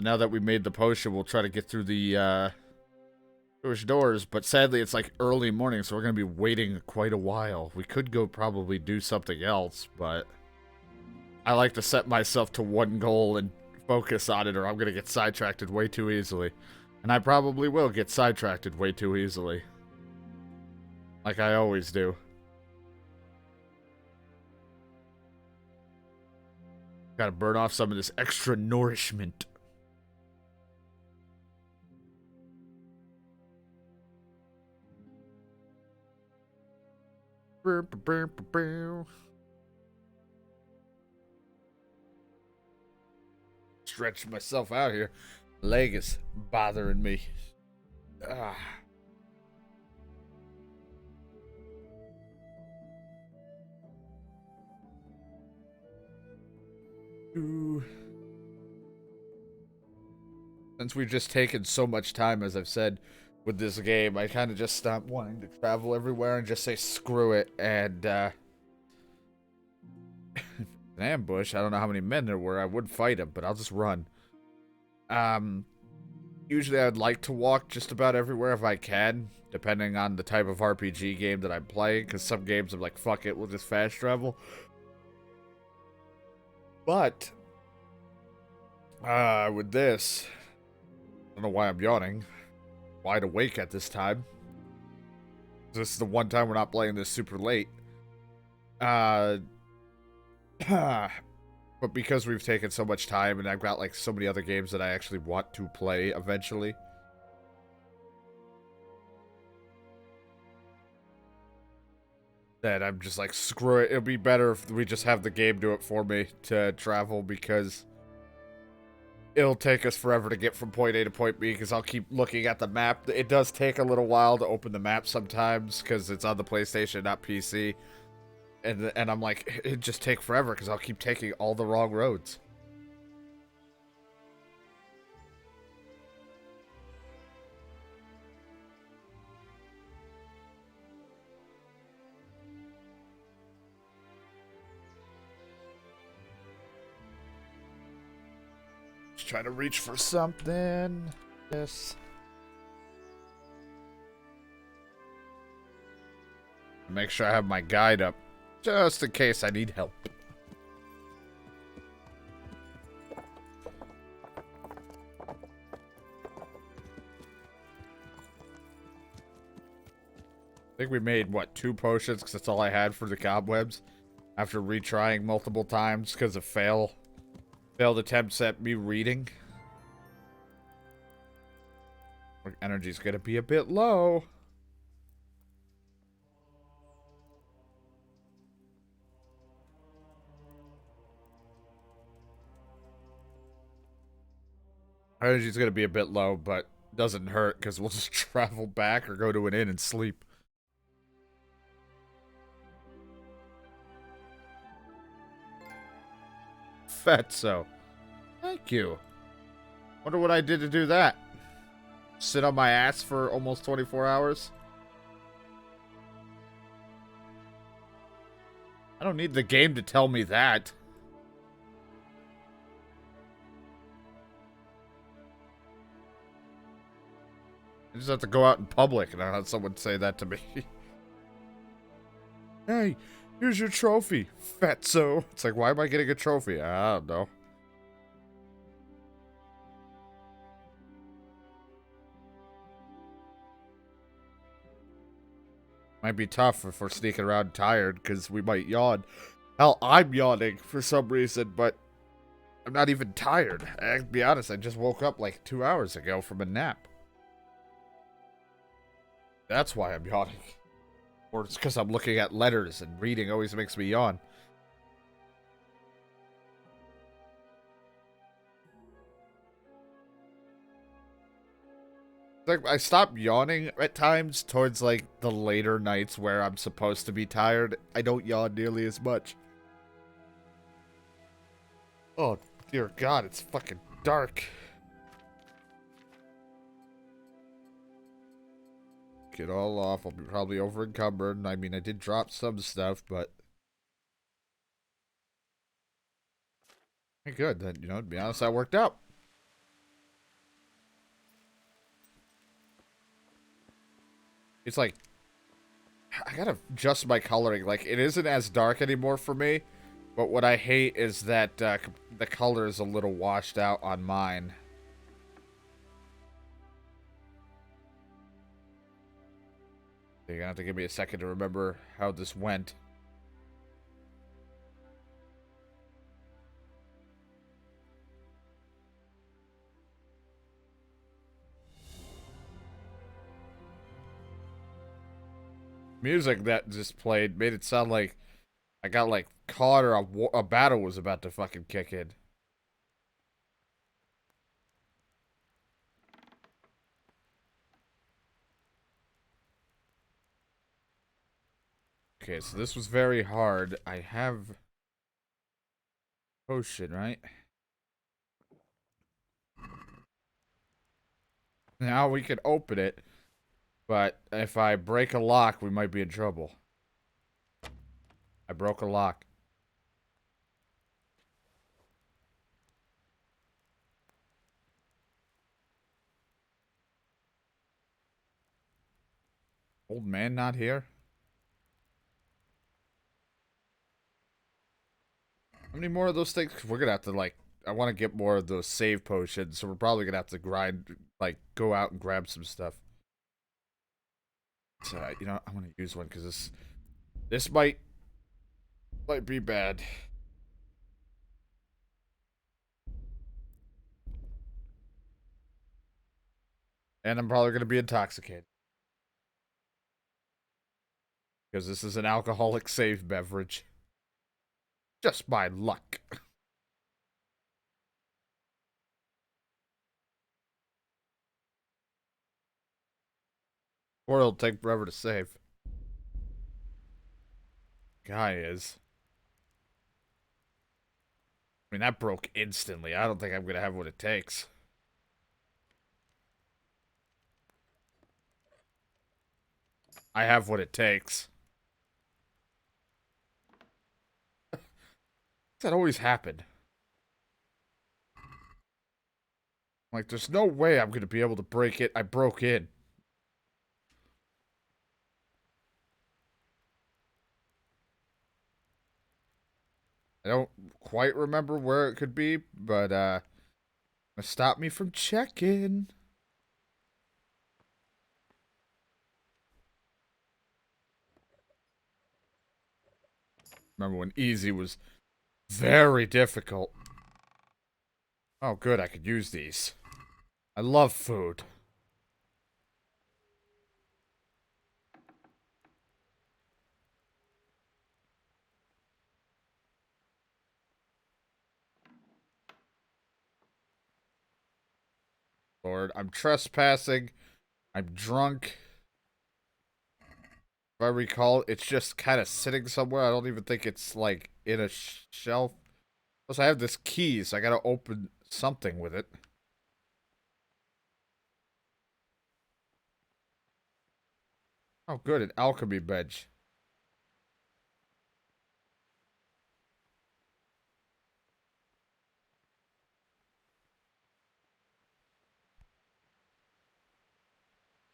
now that we made the potion, we'll try to get through the push doors. But sadly, it's like early morning, so we're gonna be waiting quite a while. We could go probably do something else, but I like to set myself to one goal and focus on it, or I'm gonna get sidetracked way too easily. And I probably will get sidetracked way too easily. Like I always do. Gotta burn off some of this extra nourishment. Stretch myself out here. Leg is bothering me. Ah. Ooh. Since we've just taken so much time, as I've said, with this game, I kind of just stopped wanting to travel everywhere and just say screw it. And an ambush. I don't know how many men there were. I would fight them, but I'll just run. Usually I'd like to walk just about everywhere if I can, depending on the type of RPG game that I'm playing, because some games I'm like, fuck it, we'll just fast travel. But, with this, I don't know why I'm yawning. Wide awake at this time. This is the one time we're not playing this super late. But because we've taken so much time and I've got like so many other games that I actually want to play eventually. That I'm just like, screw it. It'll be better if we just have the game do it for me to travel, because it'll take us forever to get from point A to point B, because I'll keep looking at the map. It does take a little while to open the map sometimes because it's on the PlayStation, not PC. And I'm like, it'd just take forever because I'll keep taking all the wrong roads. Just trying to reach for something. Yes. Make sure I have my guide up, just in case I need help. I think we made, what, 2 potions, because that's all I had for the cobwebs. After retrying multiple times because of failed attempts at me reading. Our energy's gonna be a bit low. Energy's gonna be a bit low, but doesn't hurt because we'll just travel back or go to an inn and sleep. Fetso. Thank you. Wonder what I did to do that. Sit on my ass for almost 24 hours? I don't need the game to tell me that. I just have to go out in public and I have someone say that to me. Hey, here's your trophy, fatso. It's like, why am I getting a trophy? I don't know. Might be tough if we're sneaking around tired, because we might yawn. Hell, I'm yawning for some reason, but I'm not even tired. To be honest, I just woke up like 2 hours ago from a nap. That's why I'm yawning. Or it's because I'm looking at letters and reading always makes me yawn. Like, I stop yawning at times towards like the later nights where I'm supposed to be tired. I don't yawn nearly as much. Oh, dear God, it's fucking dark. Get all off. I'll be probably over encumbered. I mean, I did drop some stuff, but good. Then, you know, to be honest, that worked out. It's like, I gotta adjust my coloring. Like, it isn't as dark anymore for me. But what I hate is that the color is a little washed out on mine. You're gonna have to give me a second to remember how this went. Music that just played made it sound like I got like caught or a battle was about to fucking kick in. Okay, so this was very hard. I have potion, right? Now we can open it, but if I break a lock, we might be in trouble. I broke a lock. Old man not here? How many more of those things? We're gonna have to, like, I want to get more of those save potions, so we're probably gonna have to grind, like, go out and grab some stuff. So, you know, I'm gonna use one because this might be bad. And I'm probably gonna be intoxicated because this is an alcoholic save beverage. Just by luck. Or it'll take forever to save. Guy is. I mean, that broke instantly. I don't think I'm gonna have what it takes. I have what it takes. That always happened. Like, there's no way I'm gonna be able to break it. I broke in. I don't quite remember where it could be, but stop me from checking. Remember when easy was very difficult. Oh, good, I could use these. I love food. Lord, I'm trespassing. I'm drunk. If I recall, it's just kind of sitting somewhere. I don't even think it's, like, in a shelf. Plus, I have this key, so I gotta open something with it. Oh, good, an alchemy bench.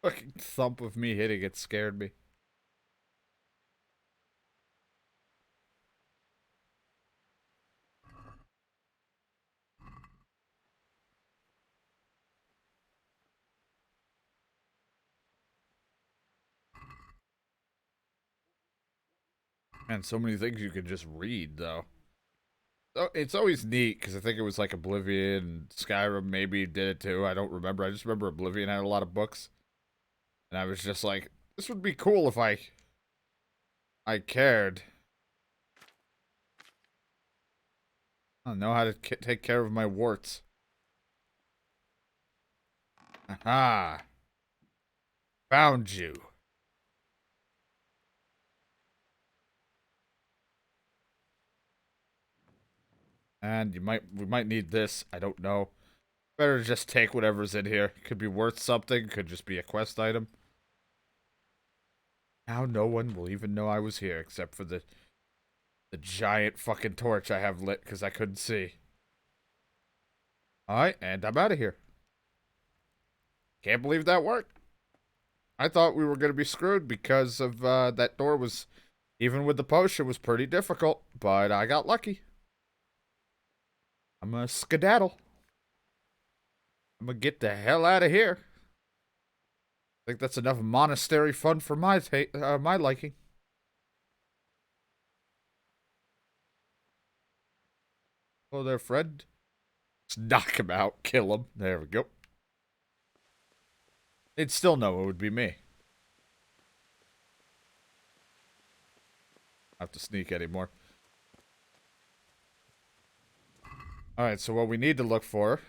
Fucking thump of me hitting it scared me. Man, so many things you could just read, though. Oh, it's always neat, because I think it was like Oblivion and Skyrim maybe did it too. I don't remember. I just remember Oblivion had a lot of books. And I was just like, this would be cool if I cared. I don't know how to take care of my warts. Aha! Found you. And we might need this. I don't know. Better just take whatever's in here. Could be worth something. Could just be a quest item. Now no one will even know I was here, except for the giant fucking torch I have lit because I couldn't see. Alright, and I'm out of here. Can't believe that worked. I thought we were going to be screwed because of that door was, even with the potion, was pretty difficult. But I got lucky. I'm a skedaddle. I'm going to get the hell out of here. I think that's enough monastery fun for my my liking. Hello there, friend. Let's knock him out. Kill him. There we go. They'd still know it would be me. I don't have to sneak anymore. Alright, so what we need to look for...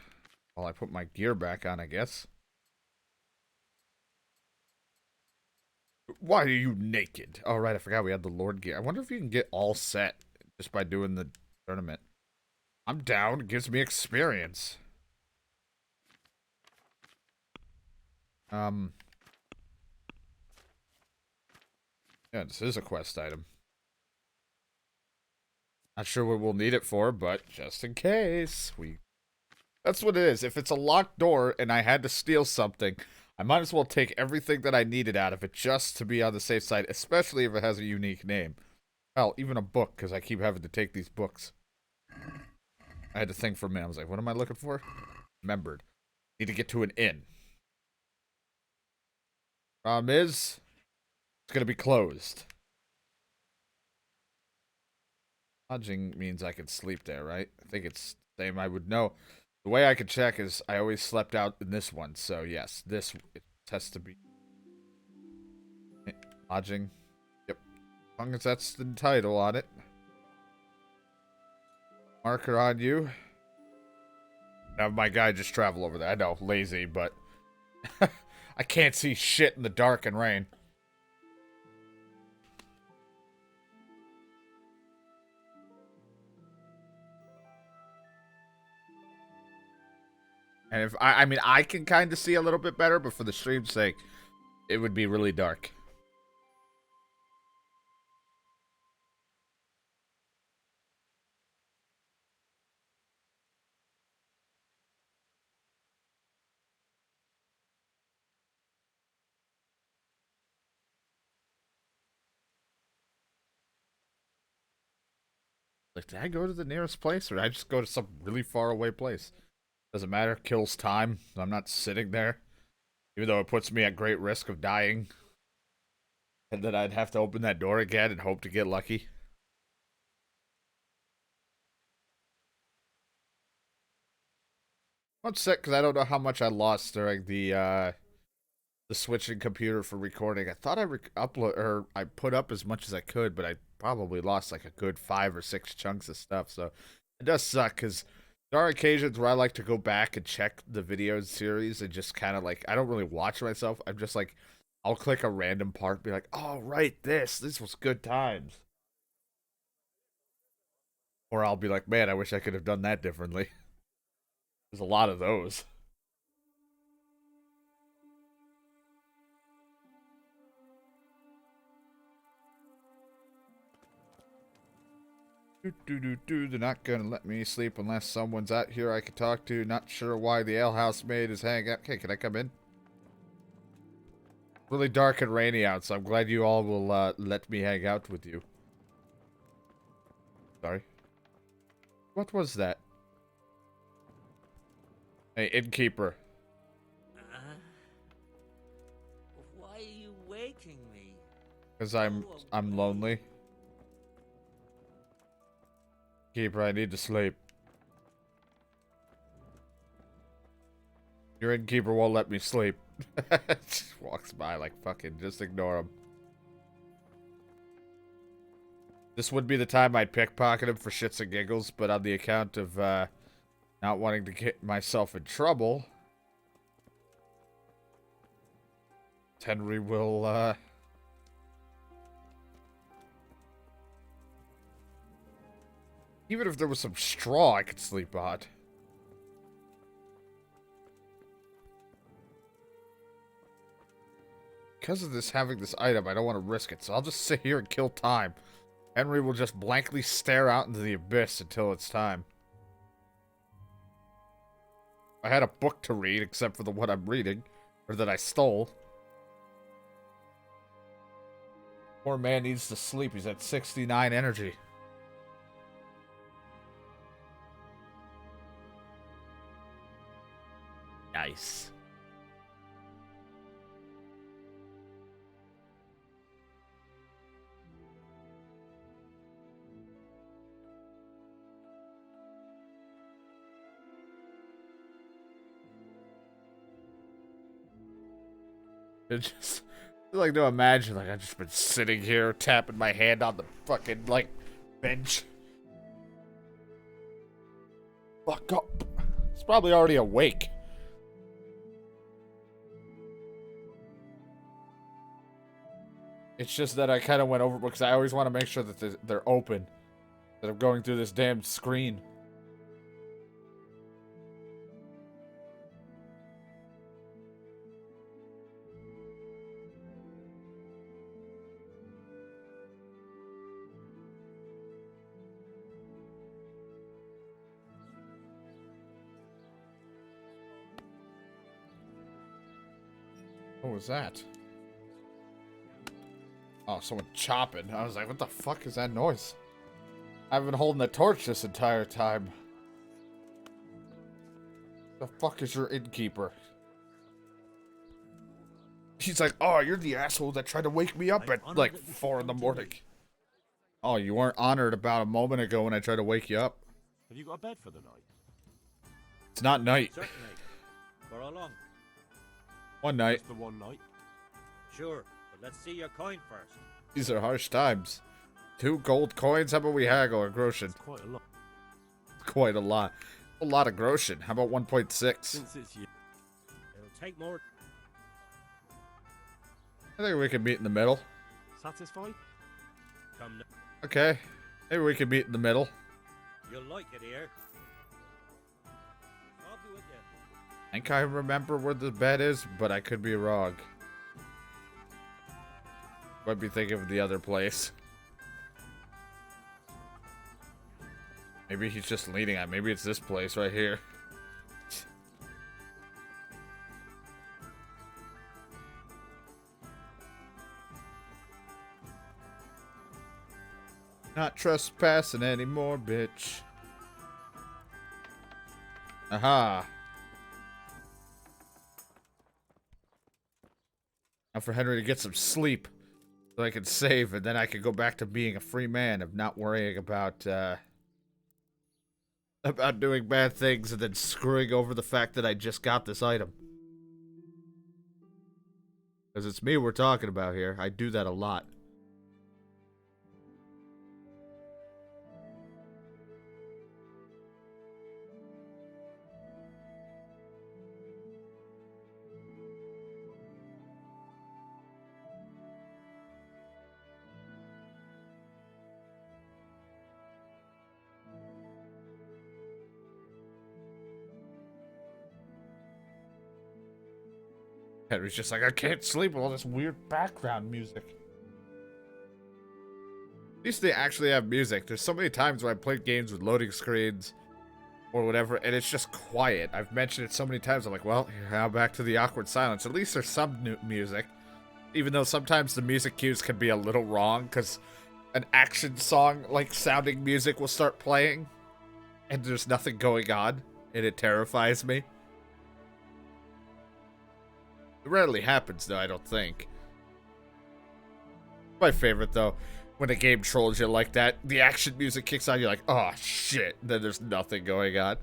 Well, I put my gear back on, I guess. Why are you naked? Oh, right, I forgot we had the Lord gear. I wonder if you can get all set just by doing the tournament. I'm down. It gives me experience. Yeah, this is a quest item. Not sure what we'll need it for, but just in case. That's what it is. If it's a locked door and I had to steal something, I might as well take everything that I needed out of it just to be on the safe side, especially if it has a unique name. Hell, even a book, because I keep having to take these books. I had to think for a minute. I was like, what am I looking for? Remembered. Need to get to an inn. Problem is, it's going to be closed. Lodging means I can sleep there, right? I think it's the same. I would know. The way I could check is I always slept out in this one. So, yes, this has to be lodging. Yep. As long as that's the title on it. Marker on you. Have my guy just travel over there. I know, lazy, but I can't see shit in the dark and rain. And if I mean, I can kind of see a little bit better, but for the stream's sake, it would be really dark. Like, did I go to the nearest place, or did I just go to some really far away place? Doesn't matter. Kills time. I'm not sitting there. Even though it puts me at great risk of dying. And then I'd have to open that door again and hope to get lucky. I'm upset because I don't know how much I lost during the switching computer for recording. I thought I put up as much as I could, but I probably lost like a good 5 or 6 chunks of stuff. So it does suck because there are occasions where I like to go back and check the video series and just kind of like, I don't really watch myself. I'm just like, I'll click a random part and be like, oh, right, this was good times. Or I'll be like, man, I wish I could have done that differently. There's a lot of those. They're not gonna let me sleep unless someone's out here I can talk to. Not sure why the alehouse maid is hanging out. Okay, can I come in? Really dark and rainy out, so I'm glad you all will let me hang out with you. Sorry. What was that? Hey, innkeeper. Why are you waking me? Because I'm lonely. Keeper, I need to sleep. Your innkeeper won't let me sleep. Just walks by like fucking, just ignore him. This would be the time I'd pickpocket him for shits and giggles, but on the account of not wanting to get myself in trouble, Henry will even if there was some straw I could sleep on. Because of this, having this item, I don't want to risk it, so I'll just sit here and kill time. Henry will just blankly stare out into the abyss until it's time. I had a book to read, except for the one I'm reading, or that I stole. Poor man needs to sleep. He's at 69 energy. Nice. It just like to imagine like I've just been sitting here tapping my hand on the fucking like bench. Fuck up. It's probably already awake. It's just that I kind of went over because I always want to make sure that they're open. That I'm going through this damn screen. What was that? Oh, someone chopping. I was like, what the fuck is that noise? I've been holding the torch this entire time. The fuck is your innkeeper? He's like, oh, you're the asshole that tried to wake me up at like 4 in the morning. Oh, you weren't honored about a moment ago when I tried to wake you up. Have you got a bed for the night? It's not night. Certainly. For how long? One night. Just the one night. Sure, but let's see your coin first. These are harsh times. 2 gold coins? How about we haggle a groschen? It's quite a lot. Quite a lot. A lot of groschen. How about 1.6? Since it's you. It'll take more. I think we can meet in the middle. Satisfied? Come now. Okay. Maybe we can meet in the middle. You'll like it here. I'll be with you. I think I remember where the bed is, but I could be wrong. Might be thinking of the other place. Maybe he's just leading on. Maybe it's this place right here. Not trespassing anymore, bitch. Aha. Now for Henry to get some sleep so I can save, and then I can go back to being a free man of not worrying about doing bad things and then screwing over the fact that I just got this item. Because it's me we're talking about here. I do that a lot. Henry's just like, I can't sleep with all this weird background music. At least they actually have music. There's so many times where I played games with loading screens or whatever, and it's just quiet. I've mentioned it so many times. I'm like, well, now back to the awkward silence. At least there's some new music. Even though sometimes the music cues can be a little wrong, because an action song, like, sounding music will start playing, and there's nothing going on, and it terrifies me. It rarely happens, though, I don't think. My favorite, though, when a game trolls you like that, the action music kicks on, you're like, oh, shit. Then there's nothing going on.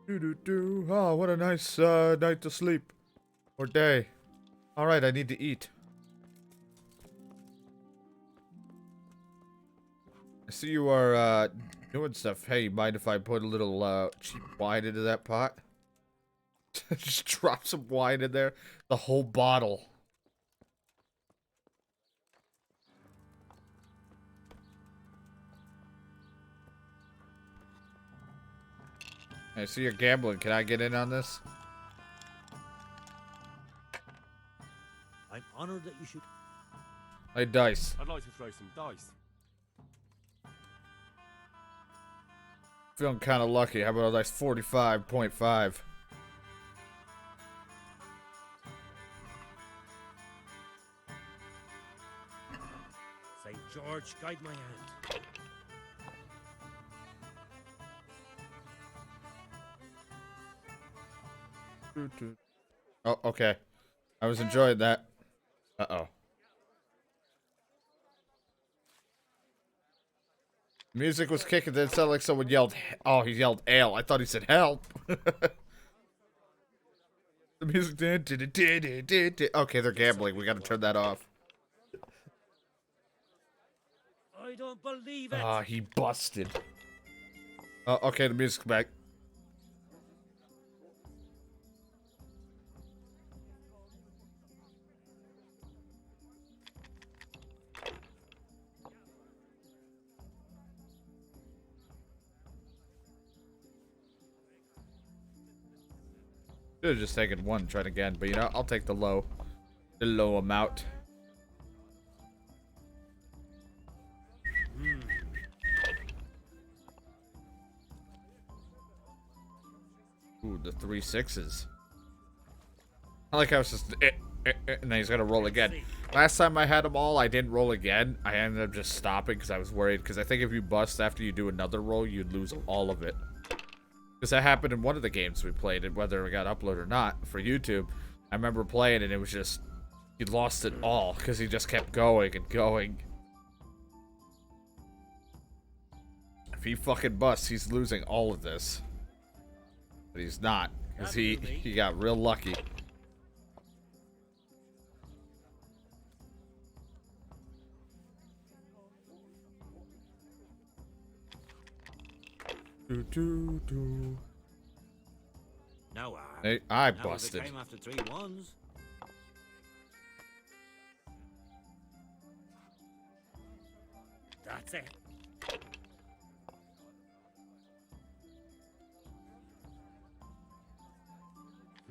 Do-do-do. Oh, what a nice night to sleep. Or day. Alright, I need to eat. I see you are doing stuff. Hey, mind if I put a little cheap wine into that pot? Just drop some wine in there. The whole bottle. I see you're gambling. Can I get in on this? that you should. Hey, dice. I'd like to throw some dice. Feeling kind of lucky. How about a dice 45.5? St. George, guide my hand. Oh, okay. I was enjoying that. Uh-oh. Music was kicking, then it sounded like someone yelled, oh, he yelled ale. I thought he said help. The music did. Okay, they're gambling. We gotta turn that off. I don't believe it. Ah, he busted. Oh, okay, the music's back. Should have just taken one and tried again, but you know, I'll take the low amount. Ooh, the 3 6s. I like how it's just and then he's gonna roll again. Last time I had them all, I didn't roll again. I ended up just stopping because I was worried. Because I think if you bust after you do another roll, you'd lose all of it. Because that happened in one of the games we played, and whether it got uploaded or not for YouTube, I remember playing and it was just, he lost it all because he just kept going and going. If he fucking busts, he's losing all of this. But he's not, because he got real lucky. No, Hey, I busted. Came after 3 ones. That's it.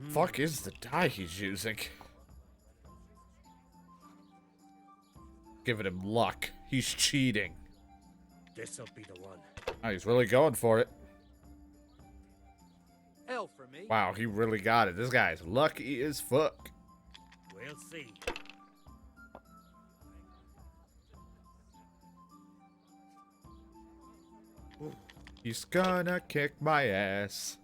Fuck is the die he's using? Giving him luck. He's cheating. This'll be the one. Oh, he's really going for it. Hell for me. Wow, he really got it. This guy's lucky as fuck. We'll see. He's gonna kick my ass.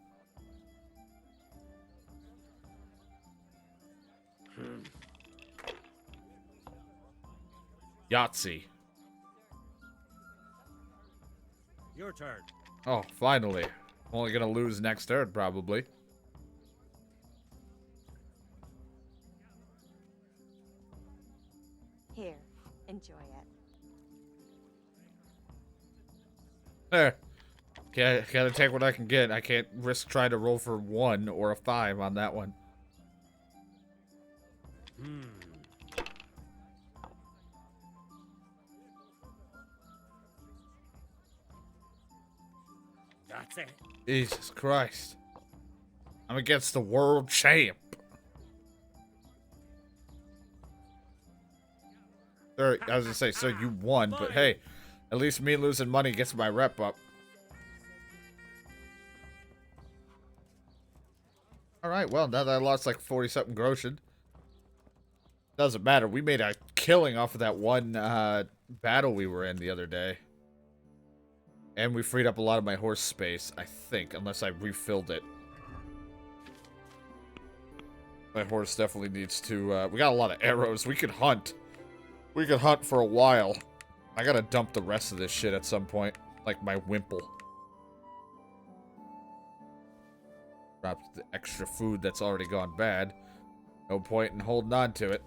Yahtzee. Your turn. Oh, finally. Only gonna lose next turn, probably. Here, enjoy it. There. Gotta take what I can get. I can't risk trying to roll for 1 or a 5 on that one. That's it. Jesus Christ. I'm against the world champ. Sir, I was gonna say, sir, you won, but hey, at least me losing money gets my rep up. Alright, well, now that I lost like 40-something groschen. Doesn't matter. We made a killing off of that one battle we were in the other day. And we freed up a lot of my horse space, I think, unless I refilled it. My horse definitely needs to, we got a lot of arrows. We could hunt. We could hunt for a while. I gotta dump the rest of this shit at some point. Like my wimple. Drop the extra food that's already gone bad. No point in holding on to it.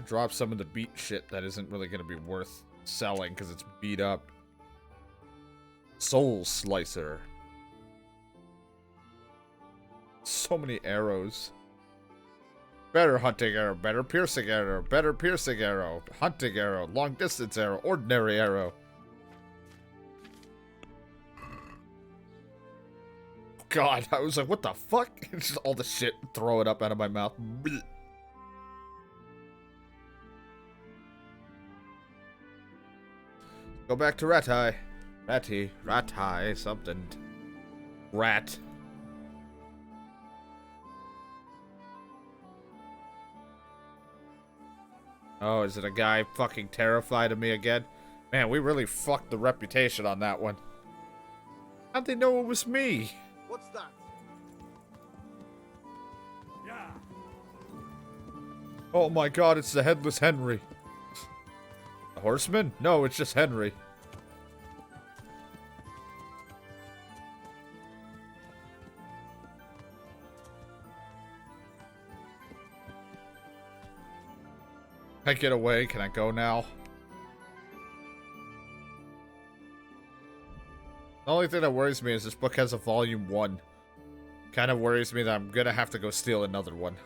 Drop some of the beat shit that isn't really going to be worth selling because it's beat up. Soul Slicer. So many arrows. Better hunting arrow, better piercing arrow, better piercing arrow, hunting arrow, long distance arrow, ordinary arrow. God, I was like, what the fuck? It's just all the shit, throw it up out of my mouth. Blech. Go back to Ratai. Ratai, something. Rat. Oh, is it a guy fucking terrified of me again? Man, we really fucked the reputation on that one. How'd they know it was me? What's that? Yeah. Oh my god, it's the Headless Henry. A horseman? No, it's just Henry. Can I get away? Can I go now? The only thing that worries me is this book has a volume 1. Kind of worries me that I'm gonna have to go steal another one.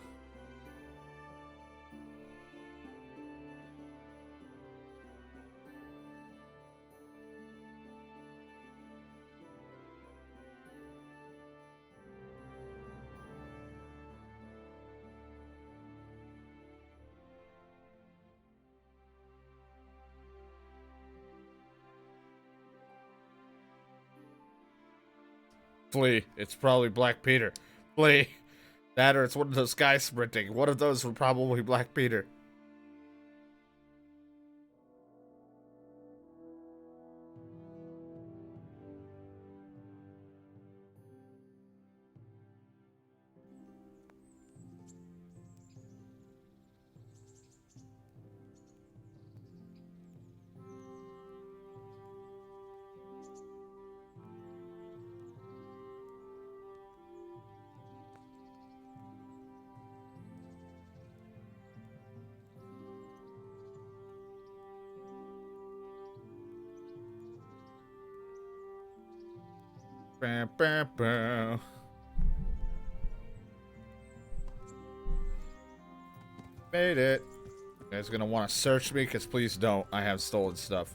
Flee. It's probably Black Peter. Flee. That or it's one of those guys sprinting. One of those were probably Black Peter. Bam, bam, bam. Made it. You guys gonna want to search me? Because please don't. I have stolen stuff.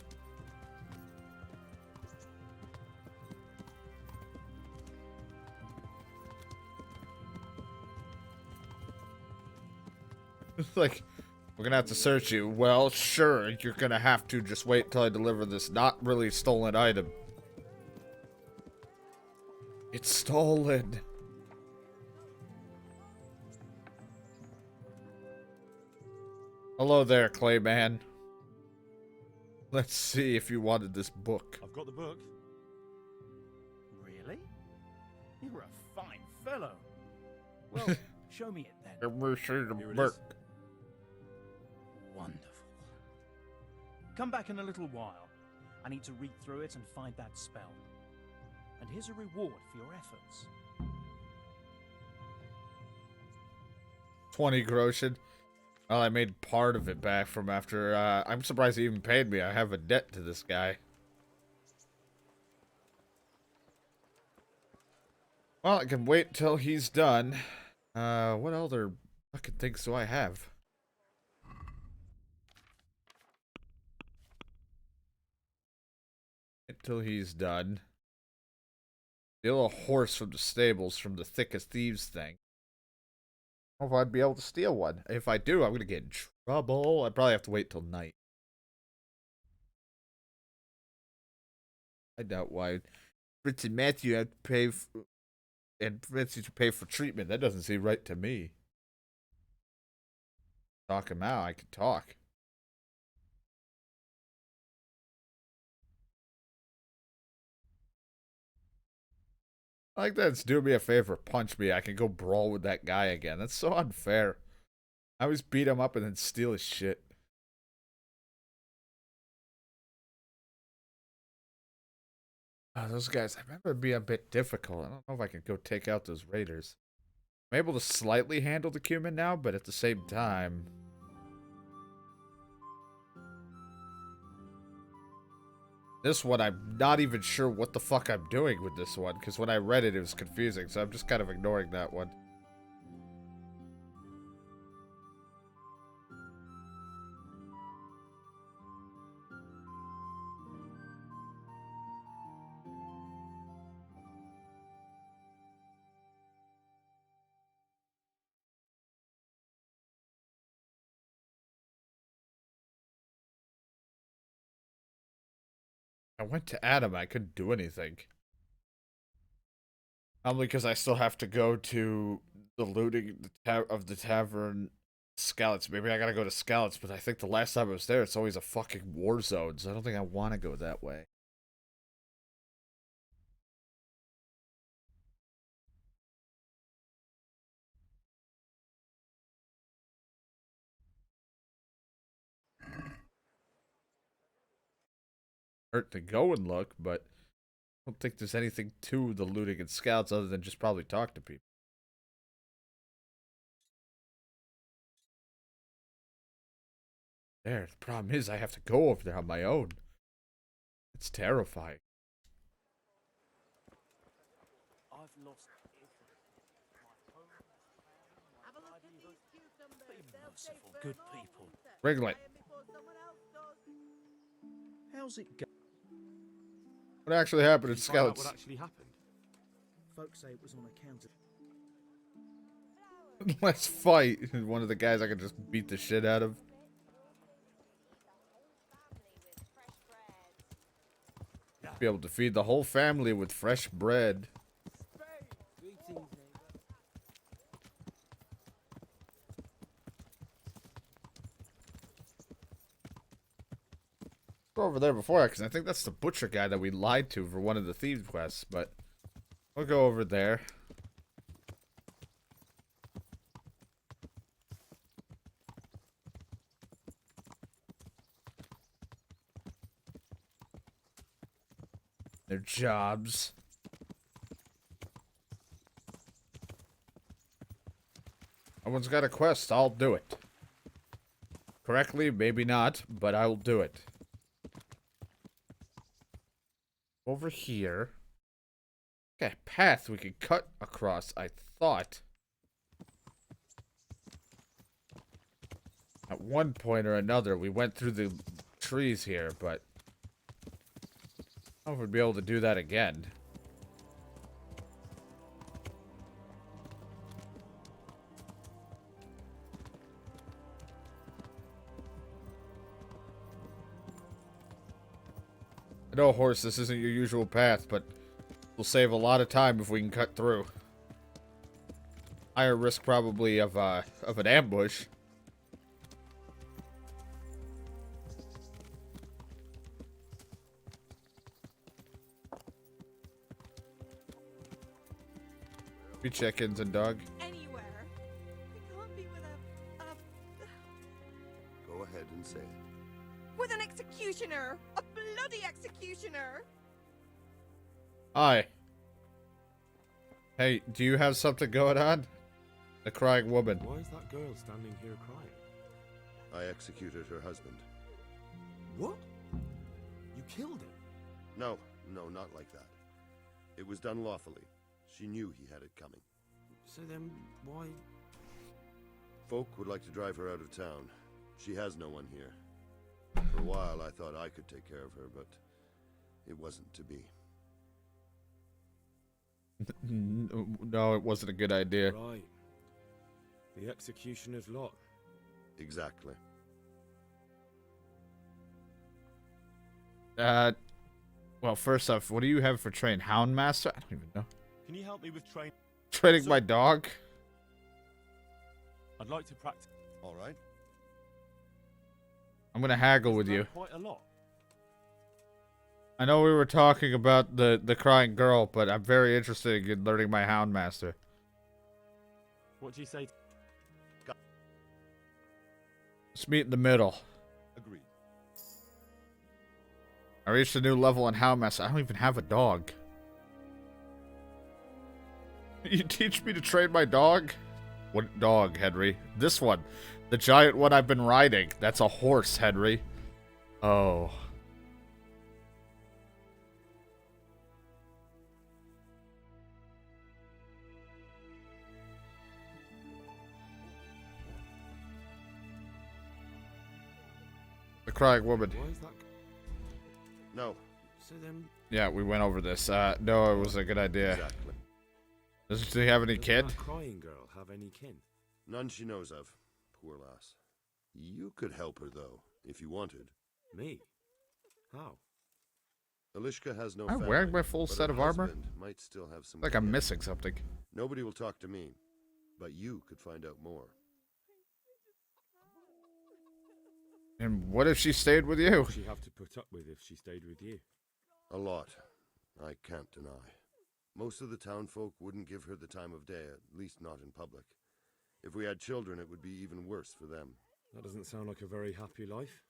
Like, we're gonna have to search you. Well, sure. You're gonna have to just wait till I deliver this not really stolen item. It's stolen. Hello there, Clayman. Let's see if you wanted this book. I've got the book. Really? You're a fine fellow. Well, show me it then. Let me see the Here it book. is. Wonderful. Come back in a little while. I need to read through it and find that spell. And here's a reward for your efforts. 20 groschen. Well, I made part of it back from after, I'm surprised he even paid me. I have a debt to this guy. Well, I can wait till he's done. What other fucking things do I have? Until he's done. Steal a horse from the stables from the thick as thieves thing. I don't know if I'd be able to steal one. If I do, I'm gonna get in trouble. I'd probably have to wait till night. I doubt why Fritz and Matthew have to pay and Fritz to pay for treatment. That doesn't seem right to me. Talk him out. I can talk. I like that. It's do me a favor, punch me. I can go brawl with that guy again. That's so unfair. I always beat him up and then steal his shit. Oh, those guys, I remember it'd be a bit difficult. I don't know if I can go take out those raiders. I'm able to slightly handle the cumin now, but at the same time... This one, I'm not even sure what the fuck I'm doing with this one, because when I read it, it was confusing, so I'm just kind of ignoring that one. I went to Adam. I couldn't do anything. Only because I still have to go to the looting of the tavern Scouts. Maybe I gotta go to Scouts, but I think the last time I was there, it's always a fucking war zone, so I don't think I want to go that way. Hurt to go and look, but I don't think there's anything to the looting and Scouts other than just probably talk to people. There, the problem is I have to go over there on my own. It's terrifying. I've lost everything. My home, family, my livelihood. Be merciful, good people. Ringlet. How's it go? What actually happened in Did you find out Scouts? what actually happened? Folks say it was on account of... Let's fight. One of the guys I can just beat the shit out of. Be able to feed the whole family with fresh bread. Go over there before, because I think that's the butcher guy that we lied to for one of the thieves quests, but we'll go over there. Their jobs. Someone's got a quest, I'll do it. Correctly, maybe not, but I'll do it. Over here. Okay, path we could cut across, I thought. At one point or another, we went through the trees here, but I don't know if we'd be able to do that again. I know, horse, this isn't your usual path, but we'll save a lot of time if we can cut through. Higher risk probably of an ambush. Be chickens and dog. Anywhere. We can't be with Go ahead and say it. with an executioner! A bloody executioner! Hi. Hey, do you have something going on? The crying woman. Why is that girl standing here crying? I executed her husband. What? You killed him? No, not like that. It was done lawfully. She knew he had it coming. So then, why? Folk would like to drive her out of town. She has no one here. For a while, I thought I could take care of her, but it wasn't to be. No, it wasn't a good idea. Right. The executioner's lot. Exactly. Well, first off, what do you have for train? Houndmaster? I don't even know. Can you help me with train? Training my dog? I'd like to practice. All right. I'm gonna haggle with you. Quite a lot. I know we were talking about the crying girl, but I'm very interested in learning my Houndmaster. What do you say? Let's meet in the middle. Agreed. I reached a new level in Houndmaster. I don't even have a dog. You teach me to train my dog? What dog, Henry? This one. The giant one I've been riding. That's a horse, Henry. Oh. The crying woman. Why is that? No. So then, Yeah, we went over this. No, it was a good idea. Exactly. Does he have any does kid? that crying girl have any kin? None she knows of. Poor lass. You could help her, though, if you wanted. Me? How? Alishka has no Am I family, wearing my full but set her of armor? husband might still have some Like I'm kin. missing something. Nobody will talk to me, but you could find out more. And what if she stayed with you? What she have to put up with if she stayed with you? A lot. I can't deny. Most of the town folk wouldn't give her the time of day, at least not in public. If we had children, it would be even worse for them. That doesn't sound like a very happy life.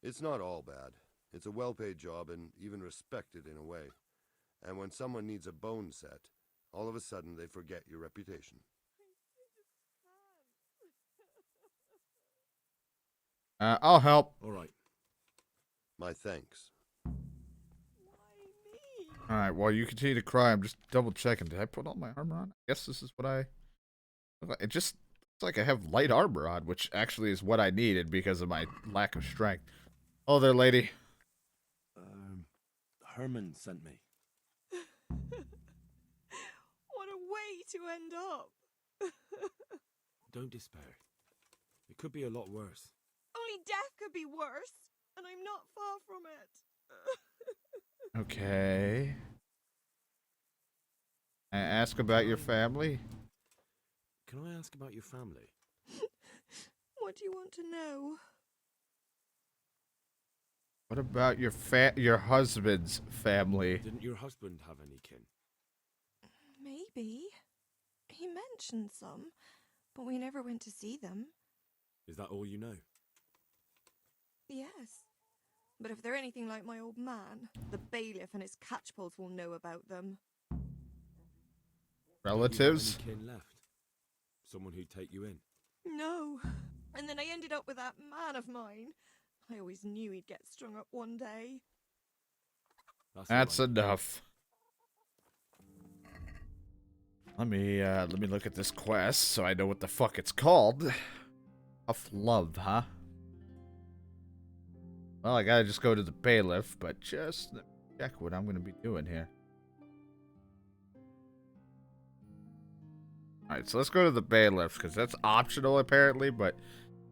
It's not all bad. It's a well-paid job and even respected in a way. And when someone needs a bone set, all of a sudden they forget your reputation. I'll help. All right. My thanks. Alright, while you continue to cry, I'm just double checking. Did I put all my armor on? I guess this is what I... It just looks like I have light armor on, which actually is what I needed because of my lack of strength. Oh, there, lady. Herman sent me. What a way to end up. Don't despair. It could be a lot worse. Only death could be worse, and I'm not far from it. Okay. Ask about your family? Can I ask about your family? What do you want to know? What about your husband's family? Didn't your husband have any kin? Maybe. He mentioned some, but we never went to see them. Is that all you know? Yes. But if they're anything like my old man, the bailiff and his catchpolls will know about them. Relatives? Do you have any kin left? Someone who'd take you in? No. And then I ended up with that man of mine. I always knew he'd get strung up one day. That's enough. Let me look at this quest so I know what the fuck it's called. Tough love, huh? Well, I gotta just go to the bailiff, but just check what I'm gonna be doing here. Alright, so let's go to the bailiff, because that's optional apparently, but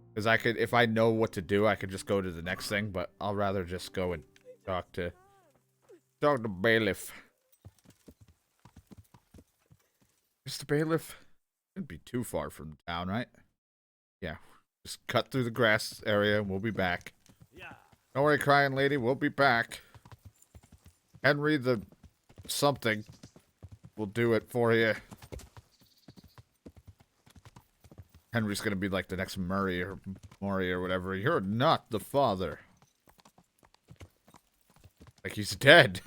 because I could, if I know what to do, I could just go to the next thing, but I'll rather just go and talk to bailiff. Is the bailiff? Shouldn't be too far from town, right? Yeah, just cut through the grass area and we'll be back. Yeah. Don't worry, crying lady, we'll be back. Henry the something will do it for you. Henry's gonna be like the next Murray or Maury or whatever. You're not the father. Like he's dead.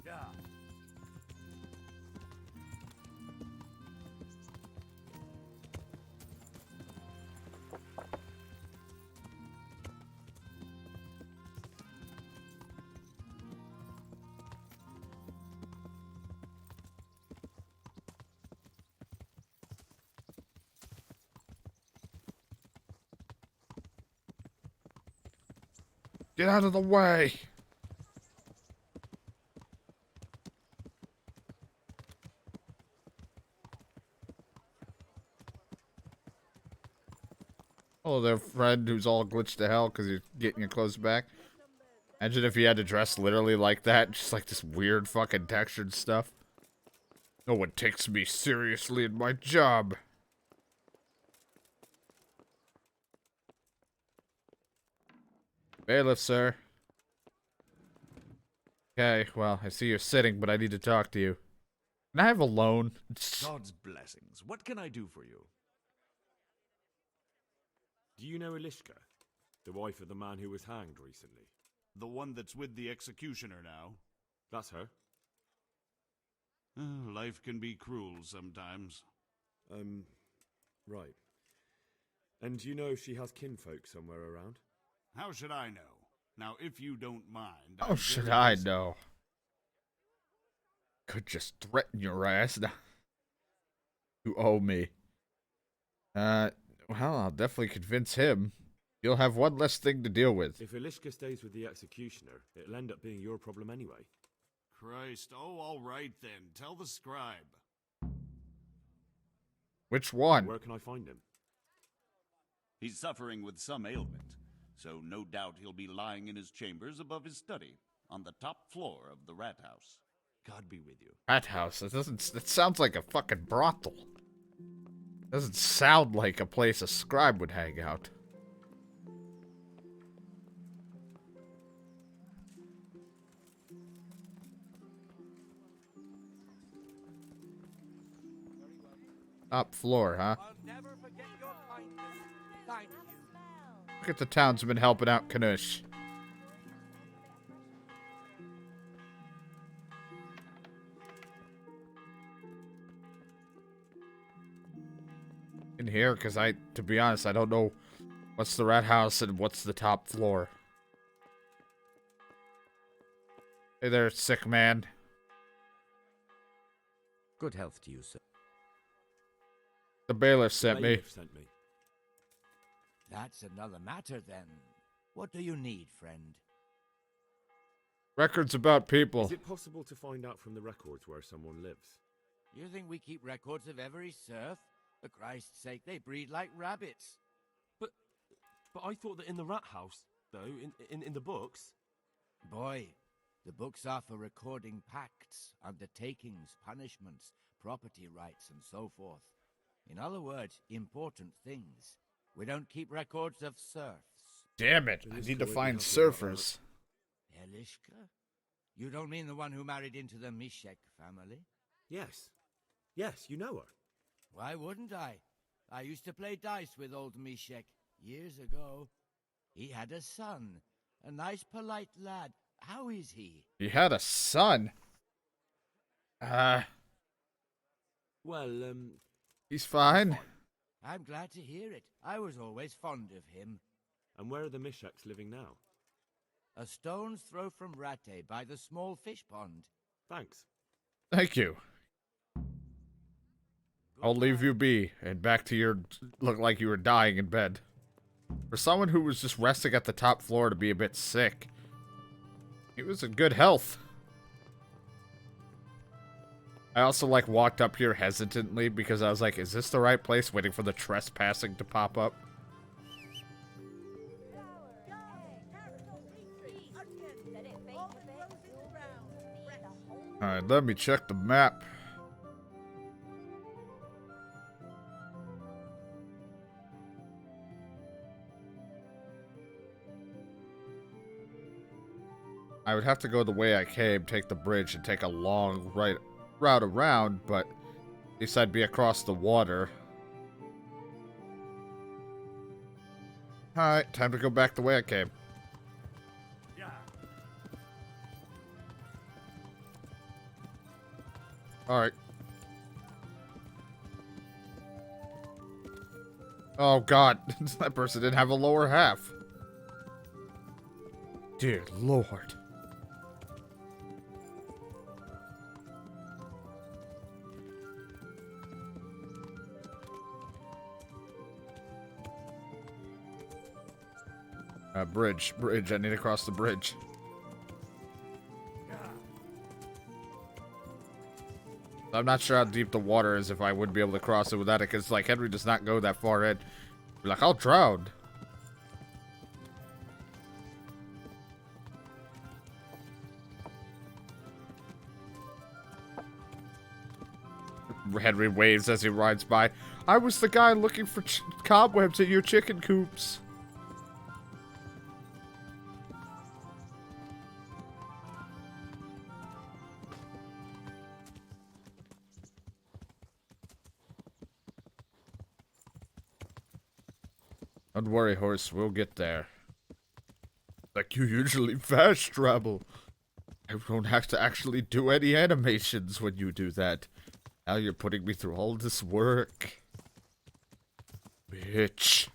Yeah. Get out of the way. Oh, their friend who's all glitched to hell because he's getting your clothes back. Imagine if he had to dress literally like that, just like this weird fucking textured stuff. No one takes me seriously in my job. Bailiff, sir. Okay, well, I see you're sitting, but I need to talk to you. Can I have a loan? God's blessings. What can I do for you? Do you know Alishka? The wife of the man who was hanged recently? The one that's with the executioner now? That's her. Life can be cruel sometimes. Right. And do you know if she has kinfolk somewhere around? How should I know? Now, if you don't mind... How should I know? Could just threaten your ass now. You owe me. Well, I'll definitely convince him. You'll have one less thing to deal with. If Alishka stays with the executioner, it'll end up being your problem anyway. Christ, oh, all right then. Tell the scribe. Which one? Where can I find him? He's suffering with some ailment, so no doubt he'll be lying in his chambers above his study, on the top floor of the rat house. God be with you. Rat house. It sounds like a fucking brothel. Doesn't sound like a place a scribe would hang out. Top floor, huh? I'll never forget your kindness. Thank you. Look at the townsman helping out Kanush. In here, because to be honest, I don't know what's the rat house and what's the top floor. Hey there, sick man. Good health to you, sir. The bailiff sent me. Bailiff sent me. That's another matter then. What do you need, friend? Records about people. Is it possible to find out from the records where someone lives? You think we keep records of every serf? For Christ's sake, they breed like rabbits. But I thought that in the rat house, though, in the books. Boy, the books are for recording pacts, undertakings, punishments, property rights, and so forth. In other words, important things. We don't keep records of serfs. Damn it, I need to find surfers. Elishka? You don't mean the one who married into the Mishek family? Yes. Yes, you know her. Why wouldn't I? I used to play dice with old Mishek years ago. He had a son, a nice polite lad. How is he? He had a son? Well, he's fine. I'm glad to hear it. I was always fond of him. and where are the Mishaks living now? A stone's throw from Rate by the small fish pond. Thanks. Thank you. I'll leave you be, and back to your... Look like you were dying in bed. For someone who was just resting at the top floor to be a bit sick, he was in good health. I also, like, walked up here hesitantly because I was like, is this the right place? Waiting for the trespassing to pop up. Alright, let me check the map. I would have to go the way I came, take the bridge, and take a long route around, but at least I'd be across the water. Alright, time to go back the way I came. Alright. Oh god, that person didn't have a lower half. Dear Lord. Bridge. I need to cross the bridge. I'm not sure how deep the water is if I would be able to cross it without it, because, like, Henry does not go that far in. Be like, I'll drown. Henry waves as he rides by. I was the guy looking for cobwebs at your chicken coops. Don't worry, horse, we'll get there. Like you usually fast travel. I don't have to actually do any animations when you do that. Now you're putting me through all this work. Bitch.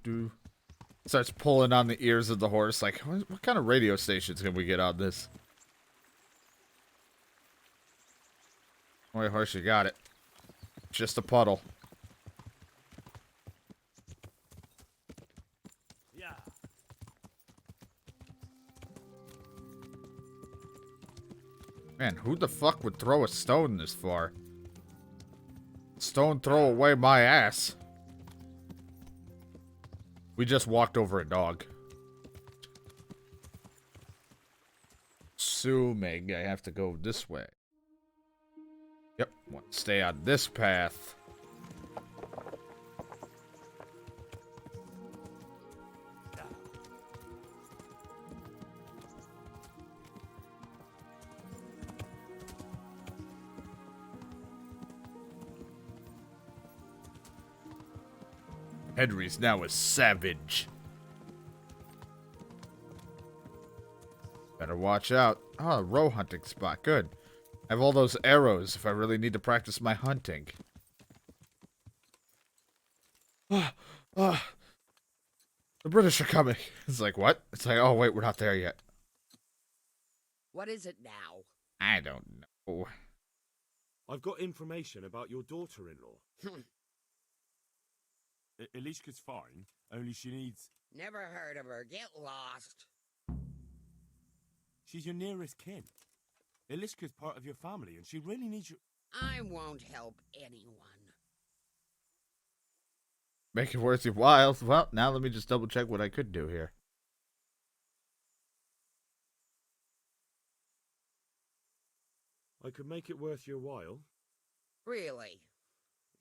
Do. Starts pulling on the ears of the horse. Like, what kind of radio stations can we get on this? Wait, horse, you got it. Just a puddle. Yeah. Man, who the fuck would throw a stone this far? Stone throw away my ass. We just walked over a dog. Assuming I have to go this way. Yep, want to stay on this path. Henry's now a savage. Better watch out. Oh, a row hunting spot. Good. I have all those arrows if I really need to practice my hunting. The British are coming. It's like, what? It's like, oh, wait, we're not there yet. What is it now? I don't know. I've got information about your daughter-in-law. Elishka's fine, only she needs... Never heard of her. Get lost. She's your nearest kin. Elishka's part of your family, and she really needs you... I won't help anyone. Make it worth your while. Well, now let me just double check what I could do here. I could make it worth your while. Really?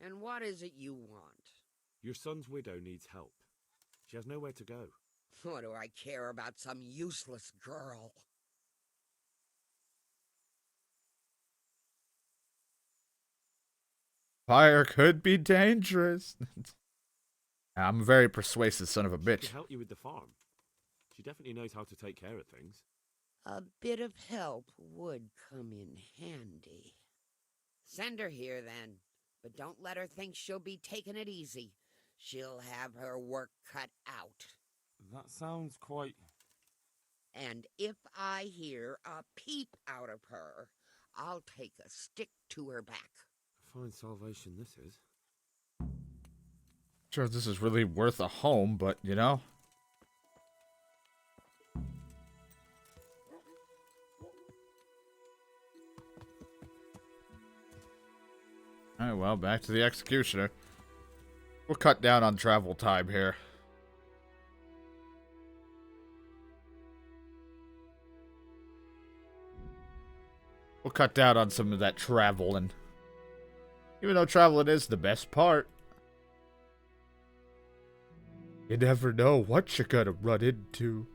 And what is it you want? Your son's widow needs help. She has nowhere to go. What do I care about some useless girl? Fire could be dangerous. I'm a very persuasive son of a She bitch. could help you with the farm. She definitely knows how to take care of things. A bit of help would come in handy. Send her here, then. But don't let her think she'll be taking it easy. She'll have her work cut out. That sounds quite... And if I hear a peep out of her, I'll take a stick to her back. Fine salvation this is. Sure, this is really worth a home, but, you know. Alright, well, back to the executioner. We'll cut down on travel time here. We'll cut down on some of that traveling. Even though traveling is the best part. You never know what you're gonna run into.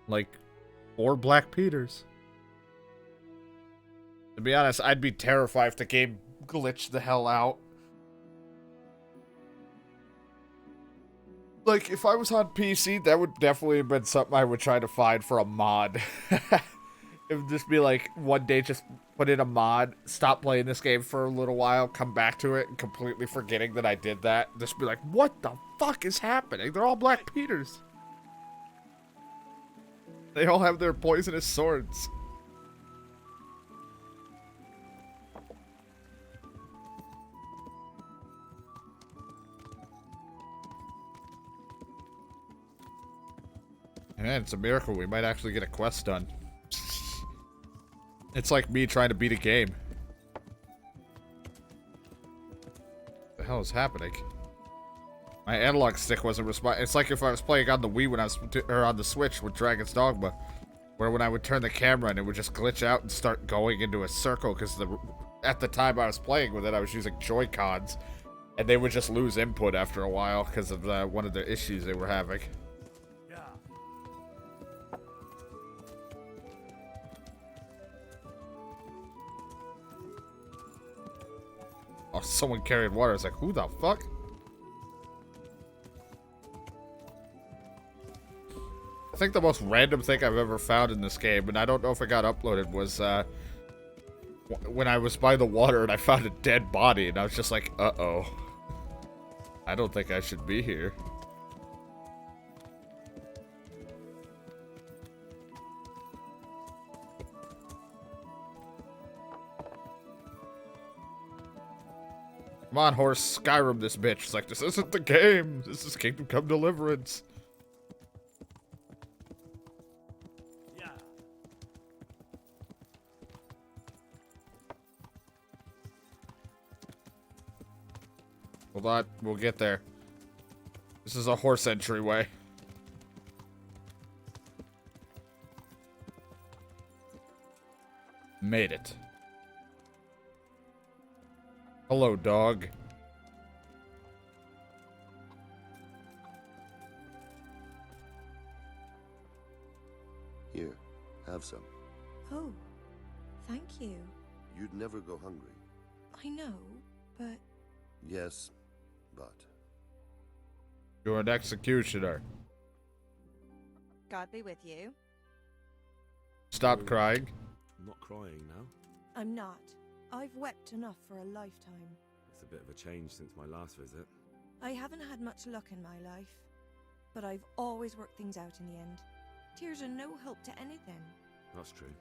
Like 4 Black Peters. To be honest, I'd be terrified if the game glitched the hell out. Like, if I was on PC, that would definitely have been something I would try to find for a mod. It would just be like, one day just put in a mod, stop playing this game for a little while, come back to it, and completely forgetting that I did that. Just be like, what the fuck is happening? They're all Black Peters. They all have their poisonous swords. Man, it's a miracle we might actually get a quest done. It's like me trying to beat a game. What the hell is happening? My analog stick wasn't responding. It's like if I was playing on the Wii when I was, or on the Switch with Dragon's Dogma, where when I would turn the camera and it would just glitch out and start going into a circle because at the time I was playing with it, I was using Joy-Cons, and they would just lose input after a while because of one of the issues they were having. Oh, someone carried water. I was like, who the fuck? I think the most random thing I've ever found in this game, and I don't know if it got uploaded, was when I was by the water and I found a dead body, and I was just like, uh-oh. I don't think I should be here. Come on, horse, Skyrim this bitch. It's like, this isn't the game. This is Kingdom Come Deliverance. Yeah. Hold on, we'll get there. This is a horse entryway. Made it. Hello, dog. Here, have some. Oh, thank you. You'd never go hungry. I know, but Yes, but... You're an executioner. God be with you. Stop crying. I'm not crying now. I'm not. I've wept enough for a lifetime. It's a bit of a change since my last visit. I haven't had much luck in my life, but I've always worked things out in the end. Tears are no help to anything. That's true.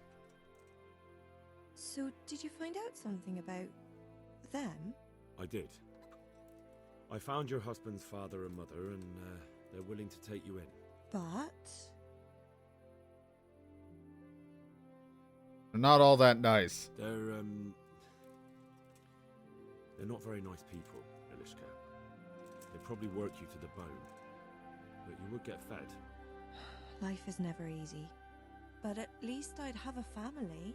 So, did you find out something about them? I did. I found your husband's father and mother, and they're willing to take you in. But They're not all that nice. They're not very nice people, Elishka. They'd probably work you to the bone, but you would get fed. life is never easy. But at least I'd have a family.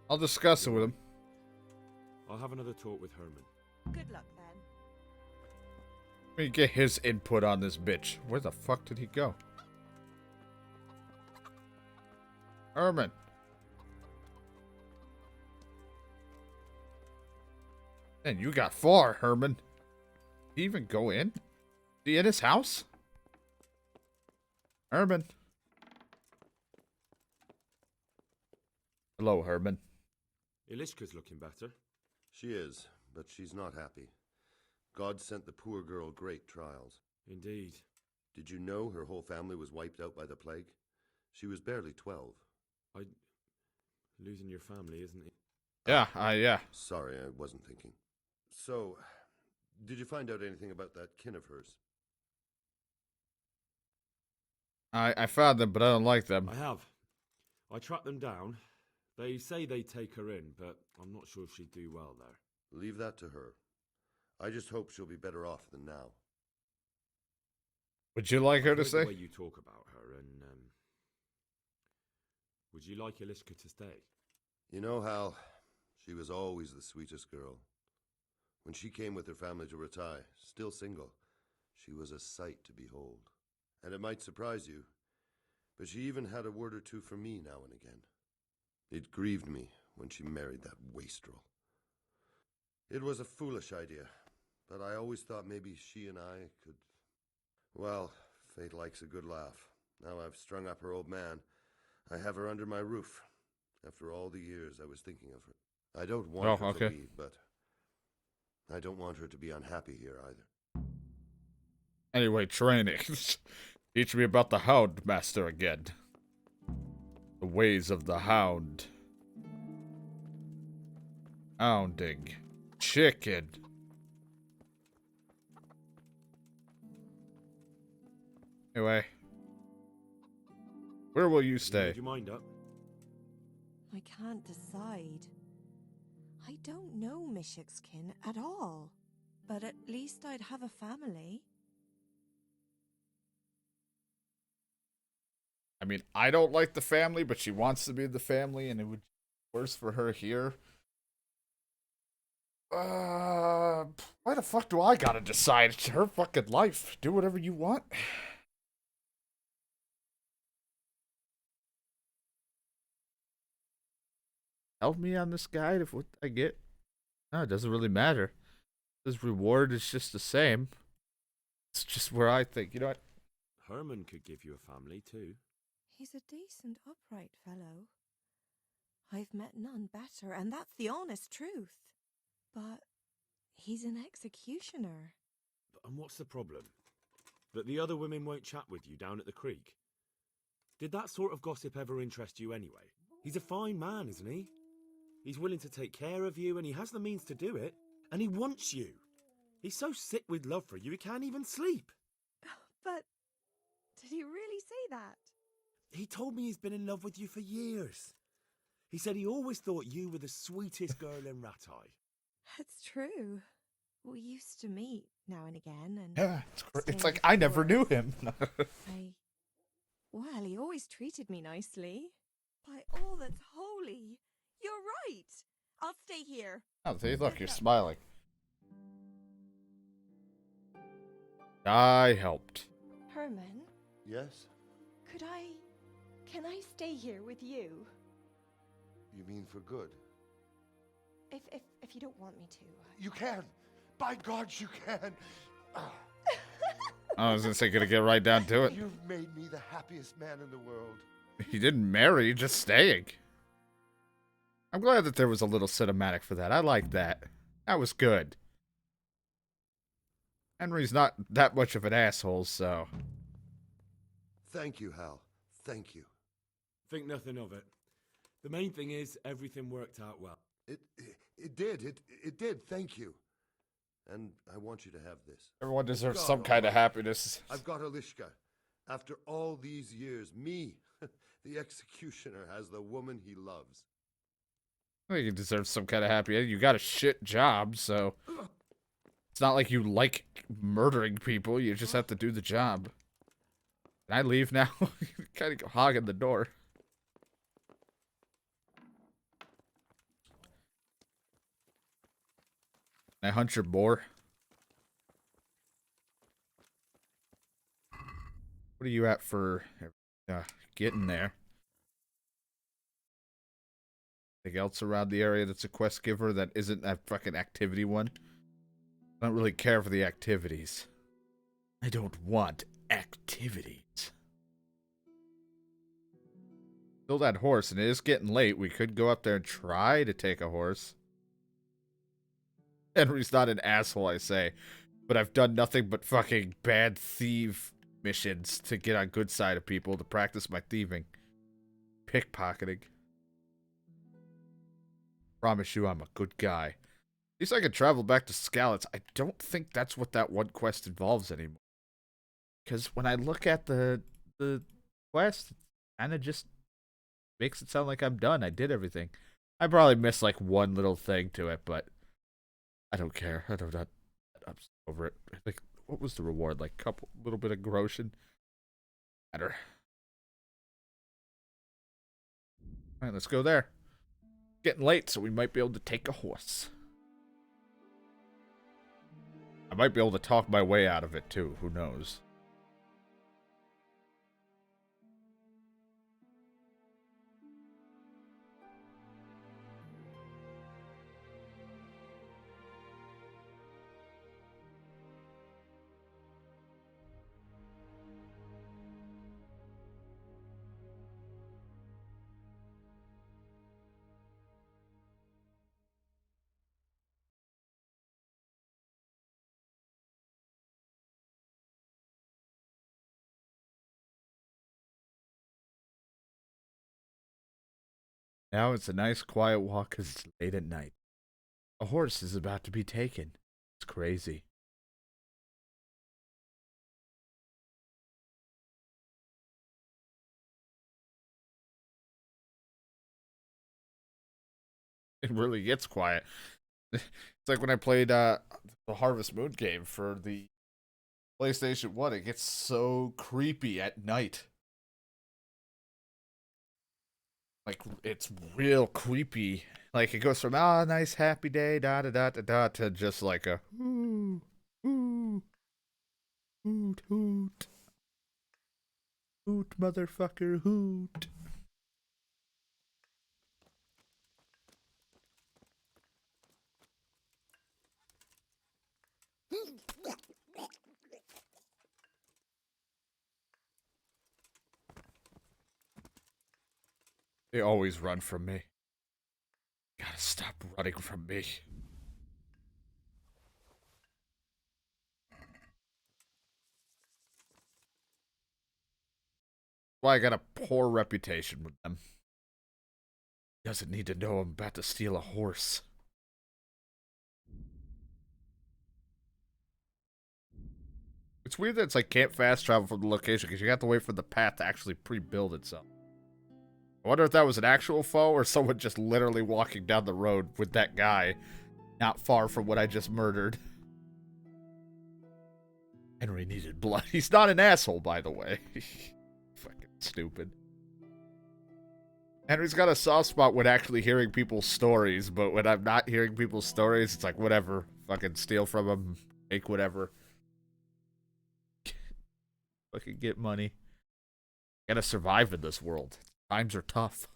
I'll discuss it with him. I'll have another talk with Herman. Good luck then. Let me get his input on this bitch. Where the fuck did he go? Herman. Man, you got far, Herman. Did he even go in? Is he in his house? Herman. Hello, Herman. Elishka's looking better. She is, but she's not happy. God sent the poor girl great trials. Indeed. Did you know her whole family was wiped out by the plague? She was barely 12. Losing your family, isn't it? Yeah. Sorry, I wasn't thinking. So, did you find out anything about that kin of hers? I found them, but I don't like them. I have. I tracked them down. They say they take her in, but I'm not sure if she'd do well there. Leave that to her. I just hope she'll be better off than now. Would you like her to I've heard say? the way you talk about her, and would you like Elishka to stay? You know, Hal, she was always the sweetest girl. When she came with her family to Ratai, still single, she was a sight to behold. And it might surprise you, but she even had a word or two for me now and again. It grieved me when she married that wastrel. It was a foolish idea, but I always thought maybe she and I could... Well, fate likes a good laugh. Now I've strung up her old man. I have her under my roof. After all the years I was thinking of her. I don't want her to leave, but I don't want her to be unhappy here either. Anyway, training. Teach me about the Hound Master again. The ways of the Hound. Hounding. Chicken. Anyway. Where will you stay? Made your mind up? I can't decide. I don't know Mishik's kin at all. But at least I'd have a family. I mean, I don't like the family, but she wants to be the family, and it would be worse for her here. Why the fuck do I gotta decide? It's her fucking life. Do whatever you want. Help me on this guide if what I get. No, it doesn't really matter. His reward is just the same. It's just where I think, you know what? Herman could give you a family too. He's a decent, upright fellow. I've met none better, and that's the honest truth. But He's an executioner. And what's the problem? That the other women won't chat with you down at the creek? Did that sort of gossip ever interest you anyway? He's a fine man, isn't he? He's willing to take care of you, and he has the means to do it. And he wants you. He's so sick with love for you, he can't even sleep. But did he really say that? He told me he's been in love with you for years. He said he always thought you were the sweetest girl in Ratai. That's true. We used to meet now and again, and Yeah, it's stay like I never before. knew him. Well, he always treated me nicely. By all that's holy, you're right. I'll stay here. Oh, see, look, you're smiling. I helped. Herman, Yes? can I stay here with you? You mean for good? If you don't want me to. You can! By God, you can! I was gonna get right down to it. You've made me the happiest man in the world. He didn't marry, just staying. I'm glad that there was a little cinematic for that. I like that. That was good. Henry's not that much of an asshole, so... Thank you, Hal. Thank you. Think nothing of it. The main thing is, everything worked out well. It did. It did. Thank you. And I want you to have this. Everyone deserves God some kind of almighty. happiness. I've got Alishka. After all these years, me, the executioner, has the woman he loves. I think you deserve some kind of happiness. You got a shit job, so... It's not like you like murdering people. You just have to do the job. Can I leave now? Kind of go hogging the door. Can I hunt your boar? What are you at for getting there? Anything else around the area that's a quest giver that isn't that fucking activity one? I don't really care for the activities. I don't want activities. Still that horse, and it is getting late. We could go up there and try to take a horse. Henry's not an asshole, I say. But I've done nothing but fucking bad thief missions to get on good side of people to practice my thieving. Pickpocketing. Promise you I'm a good guy. At least I can travel back to Skalitz. I don't think that's what that one quest involves anymore. Because when I look at the quest, it kind of just makes it sound like I'm done. I did everything. I probably missed like one little thing to it, but I don't care. I'm over it. Like, what was the reward? Like little bit of groschen? Matter. Alright, let's go there. Getting late, so we might be able to take a horse. I might be able to talk my way out of it too, who knows. Now it's a nice quiet walk because it's late at night. A horse is about to be taken. It's crazy. It really gets quiet. It's like when I played the Harvest Moon game for the PlayStation 1. It gets so creepy at night. Like, it's real creepy. Like, it goes from, nice happy day, da da da da da, to just like a, hoot, hoot. Hoot, motherfucker, hoot. They always run from me. Gotta stop running from me. Why I got a poor reputation with them. He doesn't need to know I'm about to steal a horse. It's weird that it's like can't fast travel from the location because you have to wait for the path to actually pre-build itself. I wonder if that was an actual foe or someone just literally walking down the road with that guy not far from what I just murdered. Henry needed blood. He's not an asshole, by the way. Fucking stupid. Henry's got a soft spot when actually hearing people's stories, but when I'm not hearing people's stories, it's like, whatever. Fucking steal from them, make whatever. Fucking get money. Gotta survive in this world. Times are tough.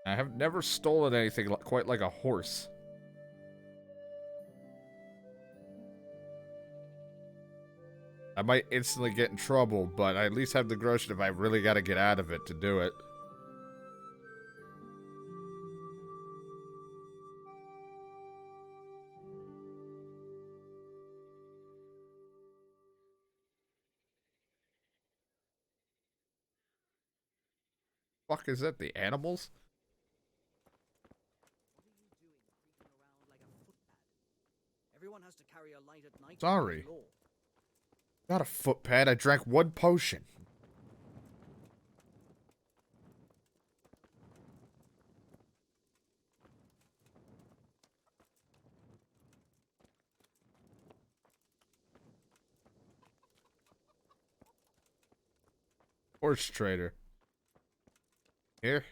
I have never stolen anything quite like a horse. I might instantly get in trouble, but I at least have the gumption if I really gotta get out of it to do it. Fuck is that? The animals? Everyone has to carry a light at night. Sorry. Not a footpad. I drank one potion. Horse trader. Here.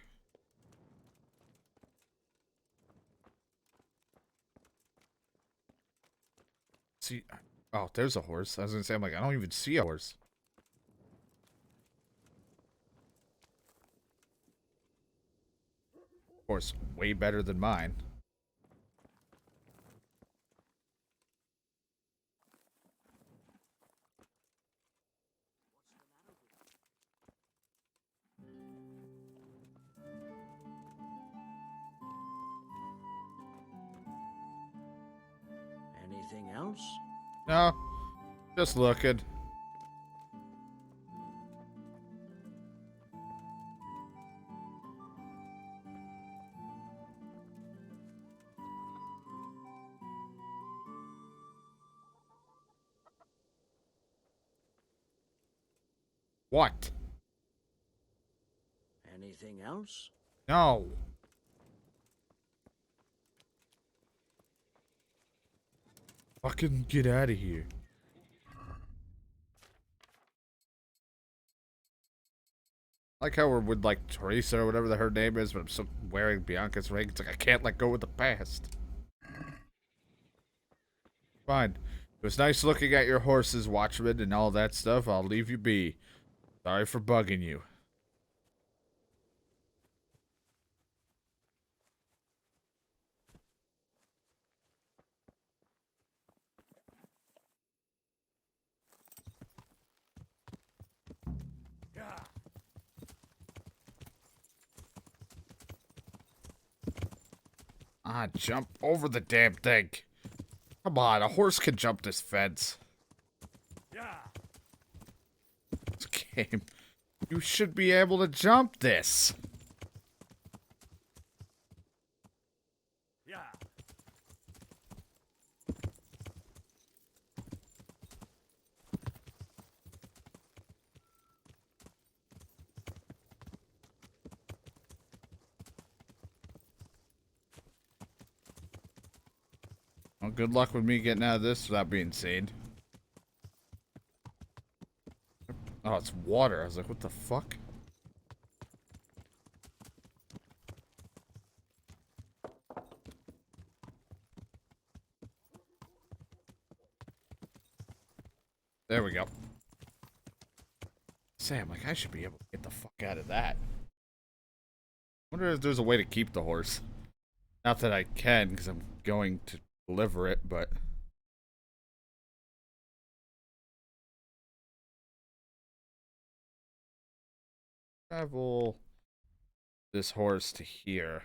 See, oh, there's a horse. I was gonna say, I'm like, I don't even see a horse. Horse, way better than mine. Anything else? No, just looking. What? Anything else? No. Fucking get out of here. Like how we're with like Teresa or whatever her name is, but I'm still wearing Bianca's ring. It's like I can't let go of the past. Fine. It was nice looking at your horses, Watchman, and all that stuff. I'll leave you be. Sorry for bugging you. Ah, jump over the damn thing. Come on, a horse can jump this fence. This game. You should be able to jump this. Well, good luck with me getting out of this without being seen. Oh, it's water. I was like, what the fuck? There we go. Sam, like, I should be able to get the fuck out of that. Wonder if there's a way to keep the horse. Not that I can, because I'm going to deliver it, but... Travel this horse to here.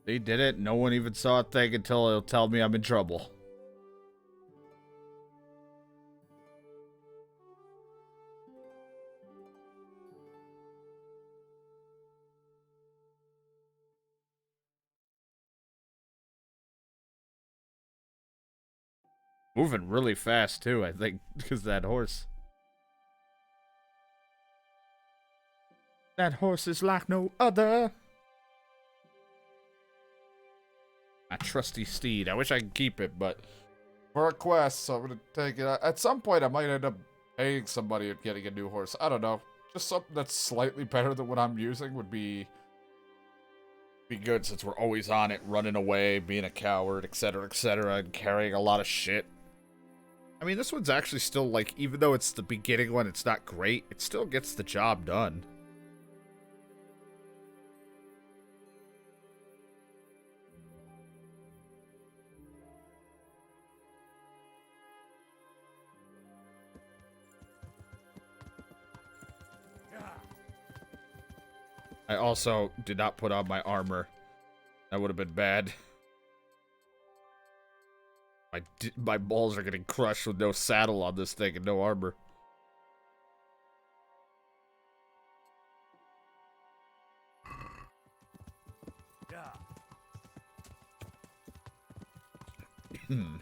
They did it. No one even saw a thing until it'll tell me I'm in trouble. Moving really fast, too, I think, because that horse. That horse is like no other. My trusty steed. I wish I could keep it, but for a quest, so I'm going to take it. At some point, I might end up paying somebody and getting a new horse. I don't know. Just something that's slightly better than what I'm using would be good, since we're always on it, running away, being a coward, etc., and carrying a lot of shit. I mean, this one's actually still, like, even though it's the beginning one, it's not great, it still gets the job done. I also did not put on my armor. That would have been bad. My balls are getting crushed with no saddle on this thing and no armor.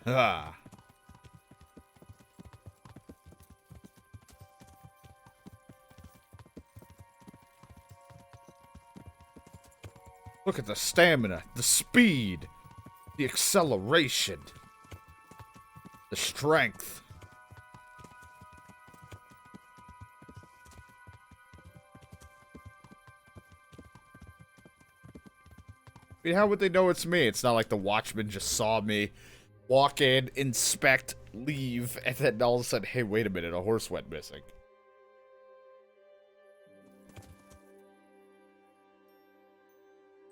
Ah. Look at the stamina, the speed, the acceleration, the strength. I mean, how would they know it's me? It's not like the watchman just saw me walk in, inspect, leave, and then all of a sudden, hey, wait a minute, a horse went missing.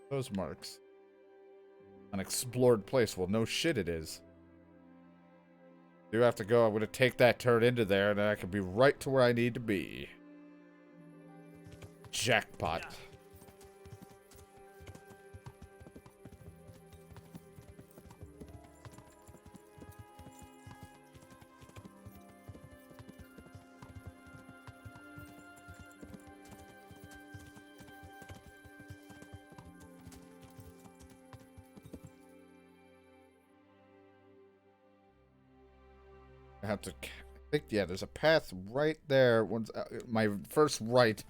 Those marks. Unexplored place. Well, no shit it is. Do have to go. I'm going to take that turn into there, and then I can be right to where I need to be. Jackpot. I have to... I think, yeah, there's a path right there. Once my first right.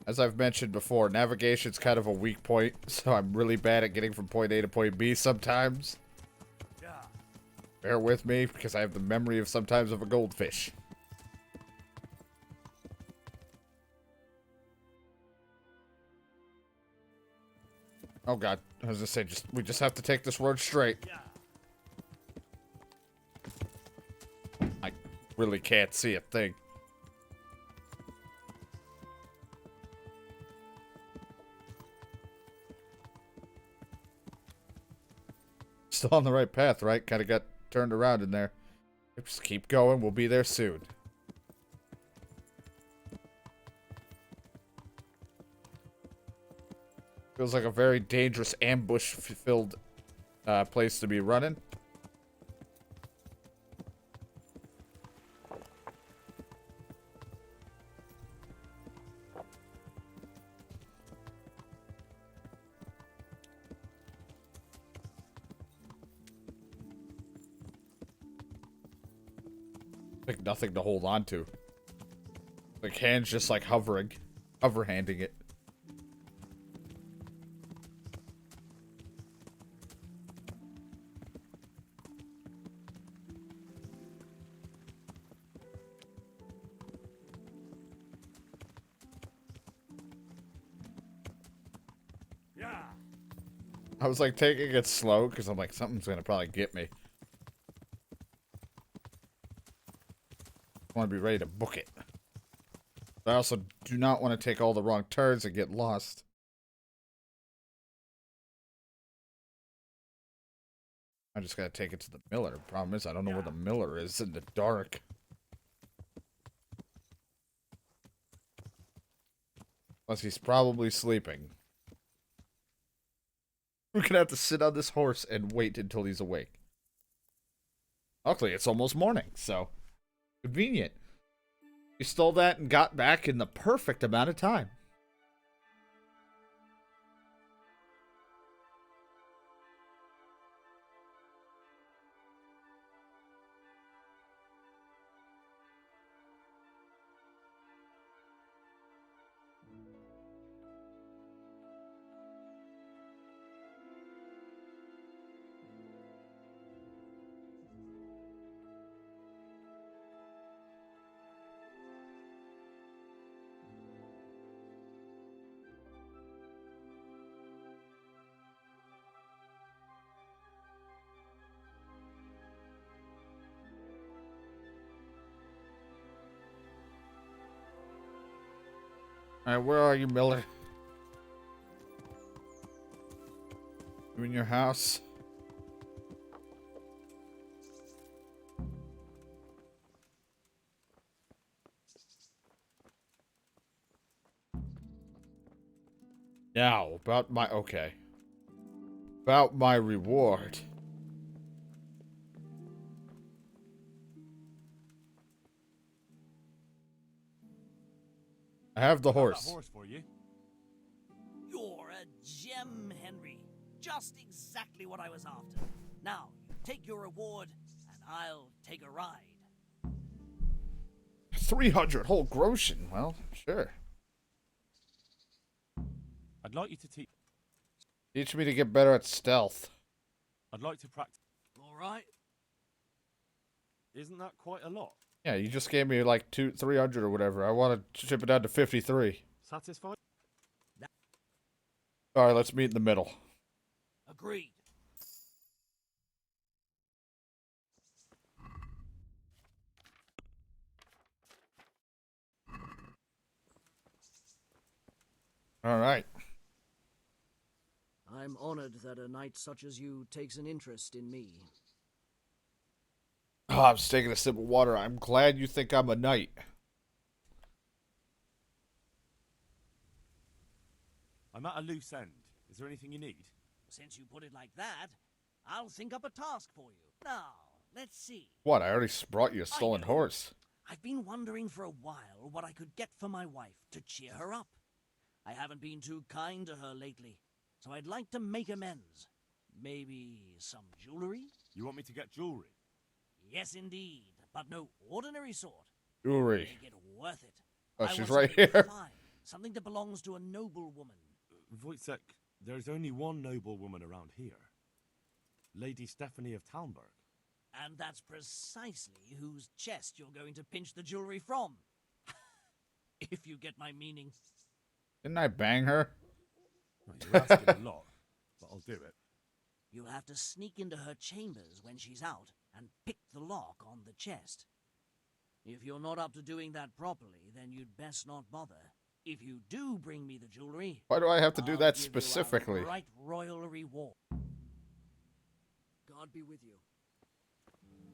As I've mentioned before, navigation's kind of a weak point, so I'm really bad at getting from point A to point B sometimes. Bear with me, because I have the memory of sometimes of a goldfish. Oh god, I was gonna say, we just have to take this road straight. I really can't see a thing. Still on the right path, right? Kind of got turned around in there. Just keep going, we'll be there soon. Feels like a very dangerous ambush-filled place to be running. Like nothing to hold on to. Like hands just like hover-handing it. I was like taking it slow because I'm like, something's gonna probably get me. I want to be ready to book it. But I also do not want to take all the wrong turns and get lost. I just gotta take it to the miller. Problem is, I don't know where the miller is in the dark. Plus, he's probably sleeping. We're gonna have to sit on this horse and wait until he's awake. Luckily, it's almost morning, so convenient. We stole that and got back in the perfect amount of time. Alright, where are you, Miller? You in your house? Now, about my... Okay. About my reward. I have the horse. Horse for you. You're a gem, Henry. Just exactly what I was after. Now, you take your reward, and I'll take a ride. 300 whole groschen. Well, sure. I'd like you to Teach me to get better at stealth. I'd like to practice. All right. Isn't that quite a lot? Yeah, you just gave me like 300 or whatever. I want to chip it down to 53. Satisfied? Alright, let's meet in the middle. Agreed. Alright. I'm honored that a knight such as you takes an interest in me. Oh, I'm just taking a sip of water. I'm glad you think I'm a knight. I'm at a loose end. Is there anything you need? Since you put it like that, I'll think up a task for you. Now, let's see. What? I already brought you a stolen know. horse. I've been wondering for a while what I could get for my wife to cheer her up. I haven't been too kind to her lately, so I'd like to make amends. Maybe some jewelry? You want me to get jewelry? Yes, indeed, but no ordinary sort. Jewelry. Make it worth it. Oh, I she's want right something here. fine, something that belongs to a noble woman. Wojciech, there's only one noble woman around here. Lady Stephanie of Talmberg. And that's precisely whose chest you're going to pinch the jewelry from. If you get my meaning. Didn't I bang her? Well, you're asking a lot, but I'll do it. You'll have to sneak into her chambers when she's out and pick the lock on the chest. If you're not up to doing that properly, then you'd best not bother. If you do bring me the jewelry, Why do I have to do I'll that give specifically? You a right royal reward. God be with you.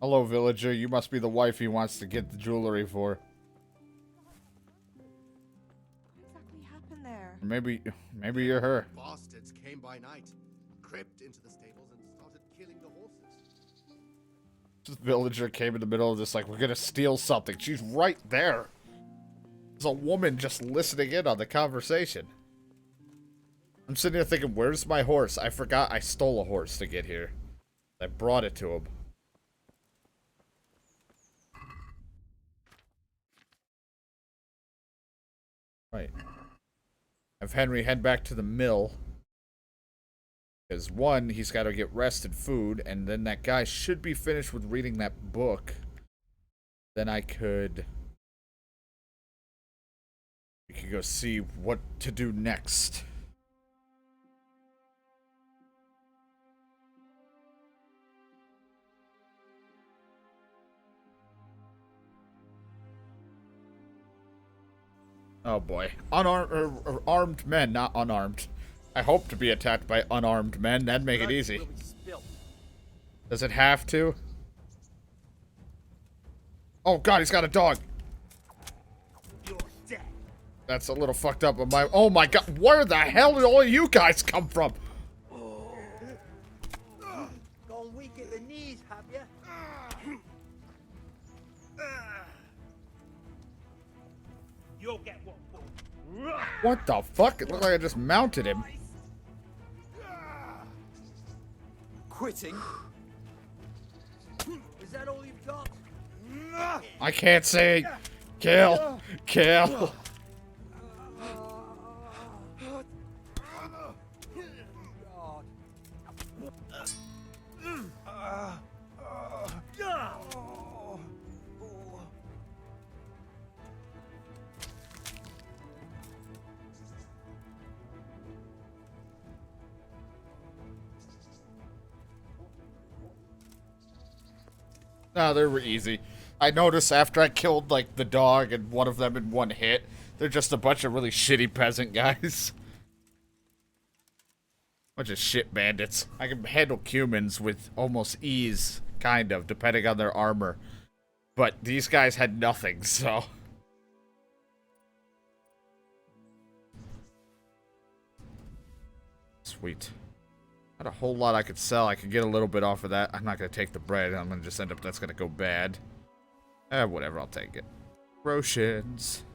Hello, villager. You must be the wife he wants to get the jewelry for. What exactly happened there? Maybe you're her. Bastards came by night, crept into the stables, and started killing the horses. This villager came in the middle of this like, we're gonna steal something. She's right there. There's a woman just listening in on the conversation. I'm sitting here thinking, where's my horse? I forgot I stole a horse to get here. I brought it to him. Right. Have Henry head back to the mill. Because one, he's got to get rest and food, and then that guy should be finished with reading that book. Then we could go see what to do next. Oh boy. Armed men, not unarmed. I hope to be attacked by unarmed men. That'd make it easy. Does it have to? Oh god, he's got a dog. You're dead. That's a little fucked up on my... Oh my god, where the hell did all you guys come from? Gone weak at the knees, have you? You'll get what for. What the fuck? It looked like I just mounted him. Quitting? Is that all you've got? I can't say. Kill. Kill. No, they were easy. I noticed after I killed, like, the dog and one of them in one hit, they're just a bunch of really shitty peasant guys. Bunch of shit bandits. I can handle humans with almost ease, kind of, depending on their armor. But these guys had nothing, so... Sweet. Not a whole lot I could sell. I could get a little bit off of that. I'm not going to take the bread. I'm going to just end up... That's going to go bad. Whatever. I'll take it. Potions.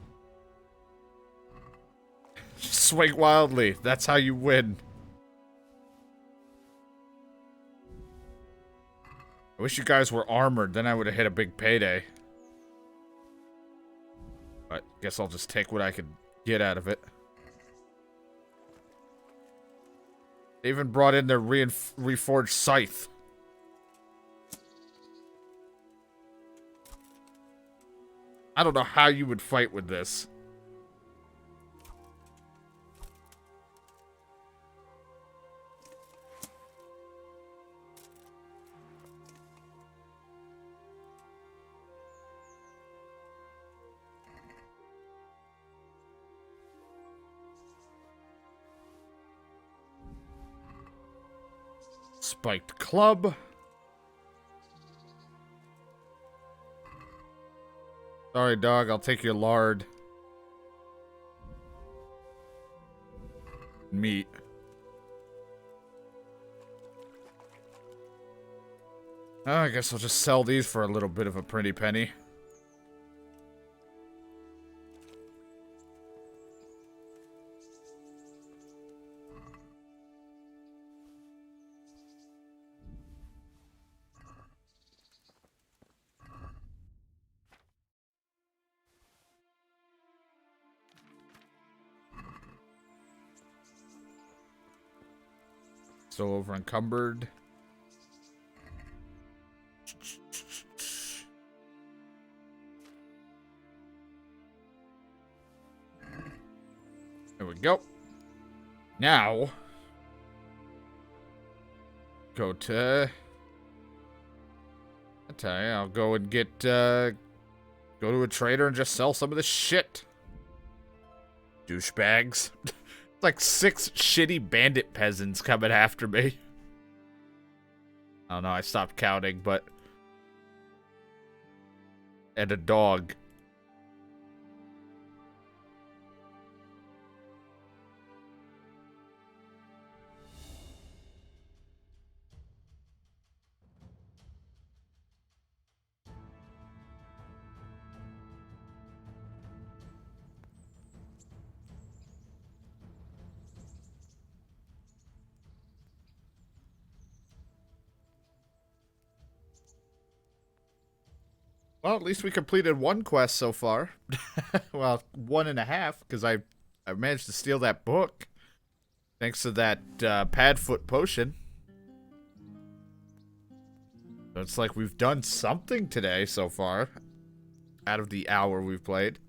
Swing wildly. That's how you win. I wish you guys were armored. Then I would have hit a big payday. But guess I'll just take what I could get out of it. They even brought in their reforged scythe. I don't know how you would fight with this. Spiked club. Sorry, dog. I'll take your lard. Meat. Oh, I guess I'll just sell these for a little bit of a pretty penny. Still over encumbered. There we go. Now, go to... I tell you, I'll go and get, go to a trader and just sell some of this shit. Douchebags. Like 6 shitty bandit peasants coming after me. I don't know, I stopped counting, but... And a dog. Well, at least we completed one quest so far. Well, 1.5, because I managed to steal that book. Thanks to that Padfoot potion. So it's like we've done something today so far. Out of the hour we've played.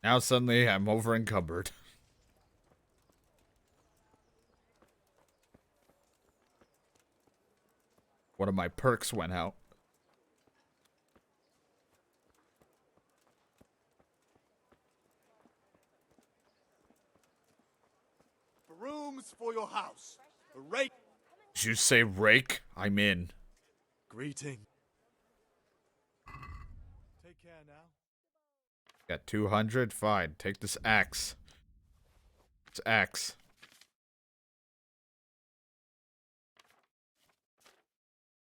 Now suddenly I'm over encumbered. One of my perks went out. use for your house. A rake. Did you say rake? I'm in. Greeting. Take care now. Got 200? Fine. Take this axe. It's axe.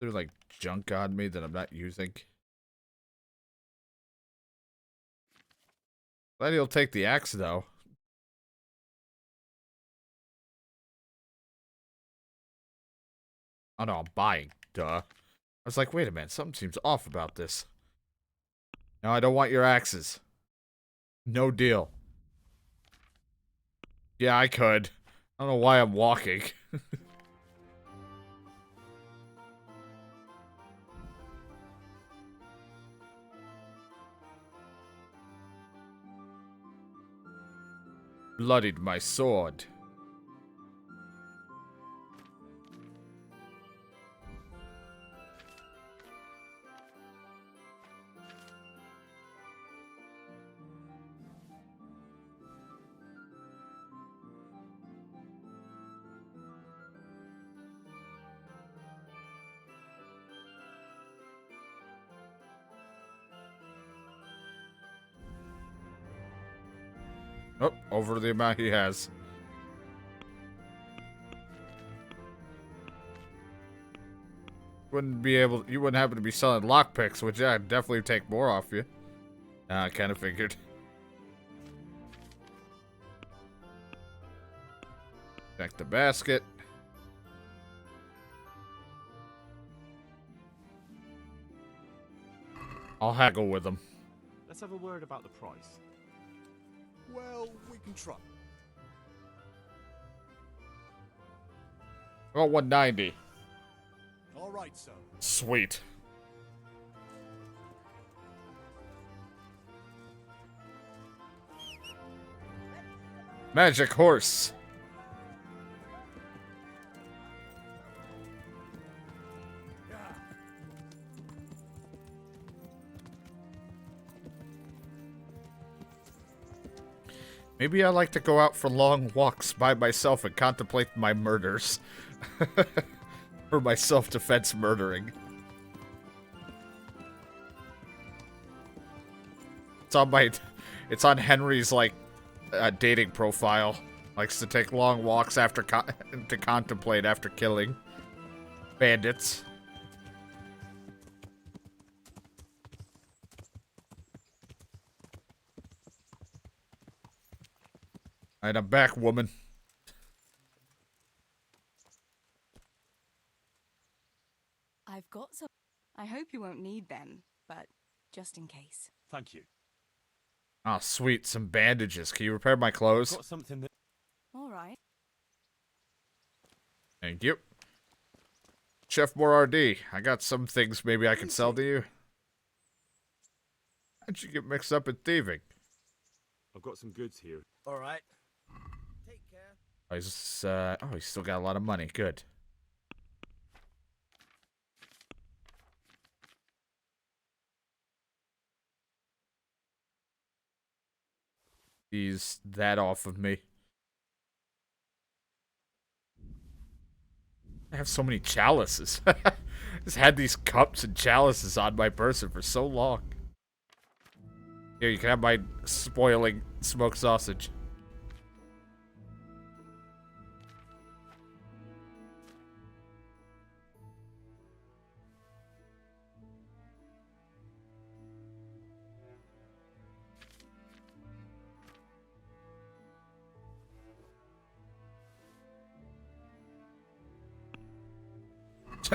There's like junk on me that I'm not using. Glad he'll take the axe though. Oh no, I'm buying. Duh. I was like, wait a minute, something seems off about this. No, I don't want your axes. No deal. Yeah, I could. I don't know why I'm walking. Bloodied my sword. Oh, over the amount he has. You wouldn't happen to be selling lockpicks, which I'd definitely take more off you. I kind of figured. Check the basket. I'll haggle with him. Let's have a word about the price. Well, we can try. About 190. All right, sir. Sweet. Magic horse. Maybe I like to go out for long walks by myself and contemplate my murders. For my self-defense murdering. It's on Henry's, like, dating profile. Likes to take long walks after to contemplate after killing bandits. Alright, I'm back, woman. I've got some. I hope you won't need them, but just in case. Thank you. Oh, sweet. Some bandages. Can you repair my clothes? Got something that... All right. Thank you. Chef Morardi, I got some things maybe I can sell to you. How'd you get mixed up in thieving? I've got some goods here. All right. Take care. He's still got a lot of money. Good. He's that off of me. I have so many chalices. Just had these cups and chalices on my person for so long. Here, you can have my spoiling smoked sausage.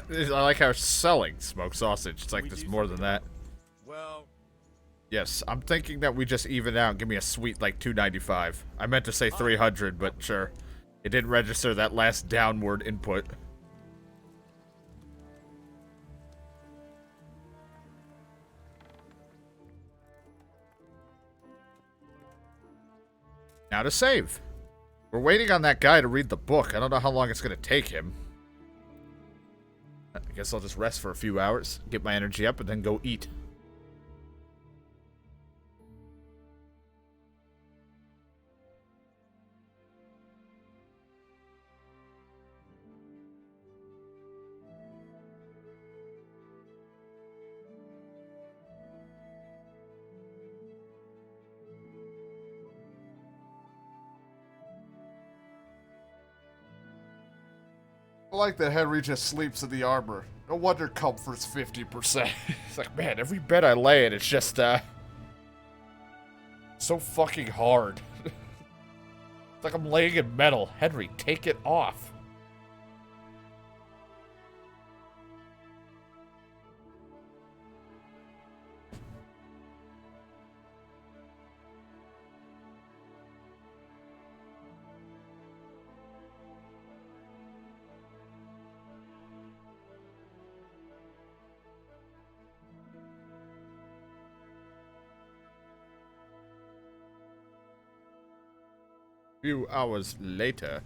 I like how it's selling smoked sausage. It's like there's more than that. Well, yes, I'm thinking that we just even out and give me a sweet like 295. I meant to say 300, but sure. It didn't register that last downward input. Now to save. We're waiting on that guy to read the book. I don't know how long it's going to take him. I guess I'll just rest for a few hours, get my energy up, and then go eat. I like that Henry just sleeps in the armor. No wonder comfort's 50%. It's like, man, every bed I lay in, it's just, so fucking hard. It's like I'm laying in metal. Henry, take it off. Few hours later.